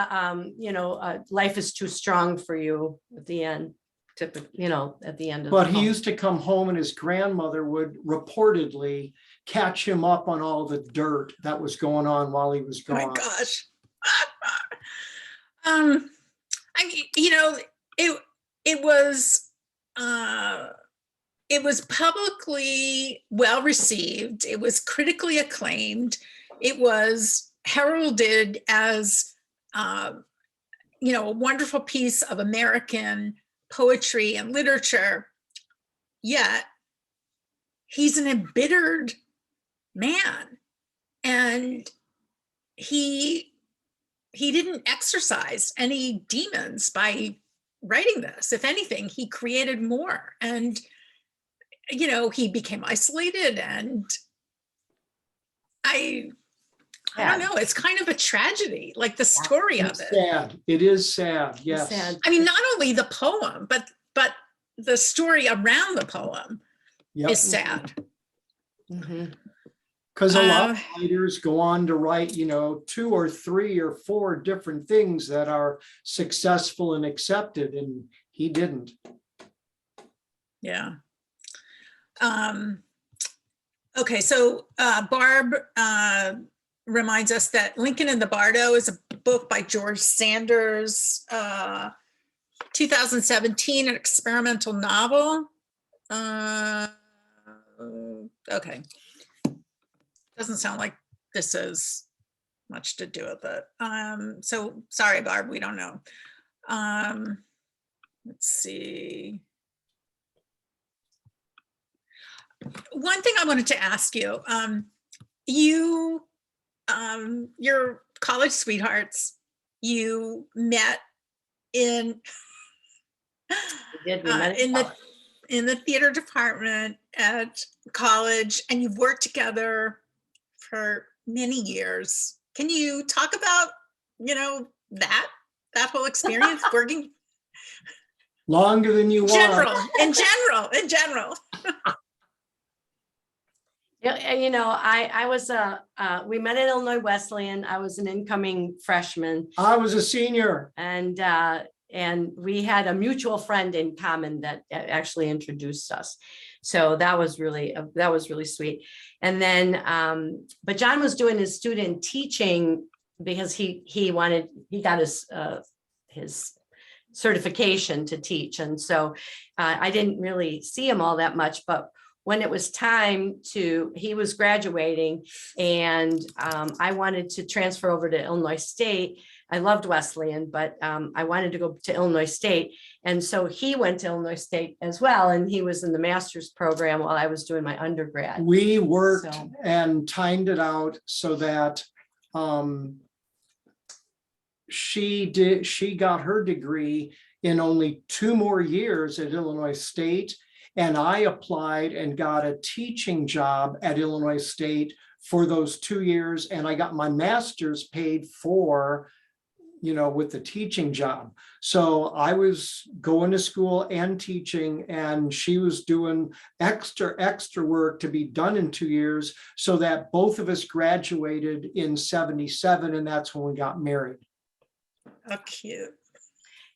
life is too strong for you at the end. typically, at the end of But the he poem. used to come home and his grandmother would reportedly catch him up on all the dirt that was going on while he was Oh my gone. gosh. I mean, it was publicly well received. It was critically acclaimed. It was heralded as, a wonderful piece of American poetry and literature. Yet he's an embittered man, and he didn't exercise any demons by writing this. If anything, he created more. And he became isolated, and I don't know, it's kind of a tragedy, like the story of It's it. sad. It is sad. Yes. Sad. I mean, not only the poem, but the story around the poem Yep. is sad. Mhm. Because a lot of writers go on to write, 2 or 3 or 4 different things that are successful and accepted, and he didn't. Yeah. Okay, so Barb reminds us that Lincoln and the Bardo is a book by George Sanders, 2017, an experimental novel. Okay. Doesn't sound like this has much to do with it. So sorry, Barb, we don't know. Let's see. One thing I wanted to ask you, your college sweethearts, you met in We met in the theater department at college, and you've worked together for many years. Can you talk about, that whole experience working Longer than you want. in general. Yeah, I was we met at Illinois Wesleyan. I was an incoming freshman, I was a senior. and we had a mutual friend in common that actually introduced us. So that was really sweet. And then, but John was doing his student teaching because he got his certification to teach, and so I didn't really see him all that much. But when it was time he was graduating, and I wanted to transfer over to Illinois State. I loved Wesleyan, but I wanted to go to Illinois State. And so he went to Illinois State as well. And he was in the master's program while I was doing my undergrad. We worked and timed it out so that she got her degree in only 2 more years at Illinois State. And I applied and got a teaching job at Illinois State for those 2 years. And I got my master's paid for, with the teaching job. So I was going to school and teaching, and she was doing extra work to be done in 2 years, so that both of us graduated in 77. And that's when we got married. Oh, cute.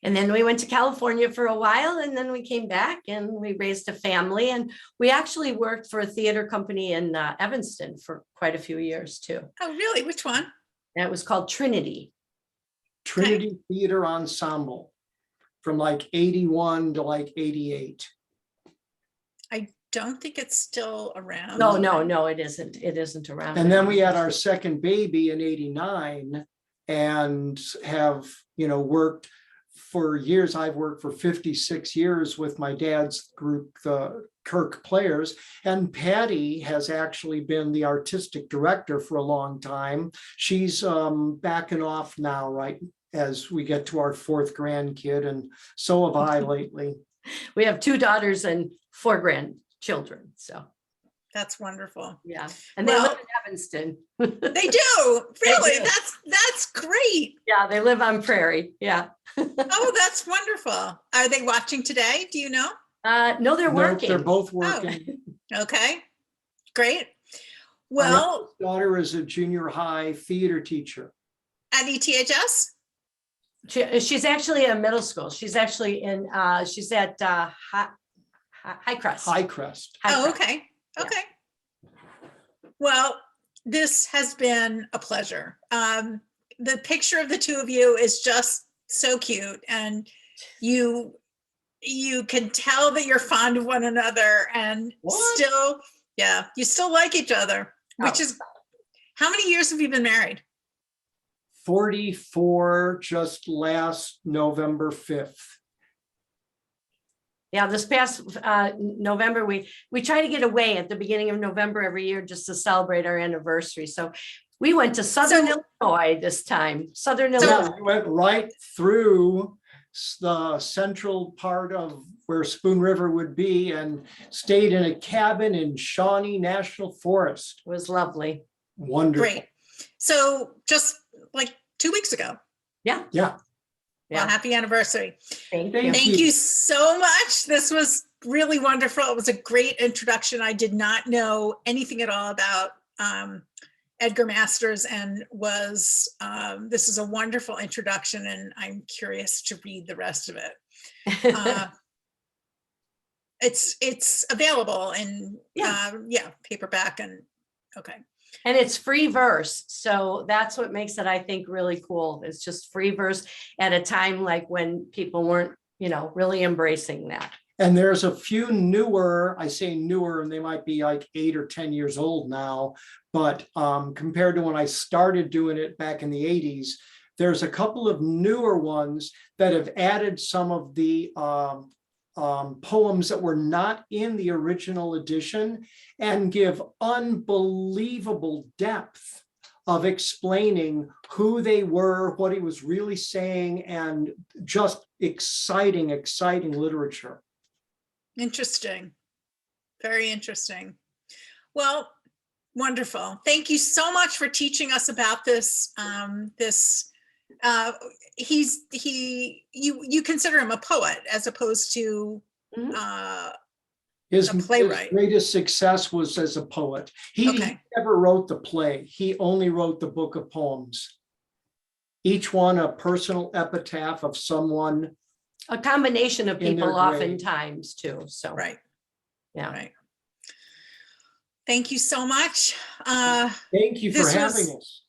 And then we went to California for a while, and then we came back and we raised a family, and we actually worked for a theater company in Evanston for quite a few years too. Oh, really? Which one? And it was called Trinity. Trinity Theater Ensemble, from like 81 to like 88. I don't think it's still around. No, it isn't. It isn't around. And then we had our second baby in 89, and have, worked for years. I've worked for 56 years with my dad's group, the Kirk Players, and Paddy has actually been the artistic director for a long time. She's backing off now, right, as we get to our 4th grandkid, and so have I lately. We have 2 daughters and 4 grandchildren, so. That's wonderful. Yeah, and they live in Evanston. They do, really. They do. That's great. Yeah, they live on Prairie. Yeah. Oh, that's wonderful. Are they watching today? Do you know? No, they're working. They're both working. Okay, great. Well, my daughter is a junior high theater teacher at ETHS? She's actually in middle school. She's actually in, she's at High Crest. High Crest. High Oh, Crest. okay, Yeah. okay. Well, this has been a pleasure. The picture of the two of you is just so cute, and you can tell that you're fond of one another, and What? still, yeah, you still like each other, which Oh. is, how many years have you been married? 44, just last November 5th. Yeah, this past November, we try to get away at the beginning of November every year just to celebrate our anniversary. So we went to Southern Illinois this time, Southern Yeah, Illinois. we went right through the central part of where Spoon River would be and stayed in a cabin in Shawnee National Forest. It was lovely. Wonderful. Great. So just like 2 weeks ago. Yeah. Yeah. Yeah. Well, happy anniversary. Thank Thank you. Thank you so much. This was really wonderful. It was a great introduction. I did not know anything at all about Edgar Masters, and this is a wonderful introduction, and I'm curious to read the rest of it. It's available in paperback, and okay. And it's free verse. So that's what makes it, I think, really cool. It's just free verse at a time like when people weren't, really embracing that. And there's a few newer, I say newer, and they might be like 8 or 10 years old now, but compared to when I started doing it back in the 80s, there's a couple of newer ones that have added some of the poems that were not in the original edition and give unbelievable depth of explaining who they were, what he was really saying, and just exciting literature. Interesting. Very interesting. Well, wonderful. Thank you so much for teaching us about this. You consider him a poet as opposed to His a playwright. greatest success was as a poet. He never wrote the play. He only wrote the book of poems. Each one a personal epitaph of someone. A combination of In their people grave. oftentimes too. So, Right. yeah. Right. Thank you so much. Thank you for this having was- us.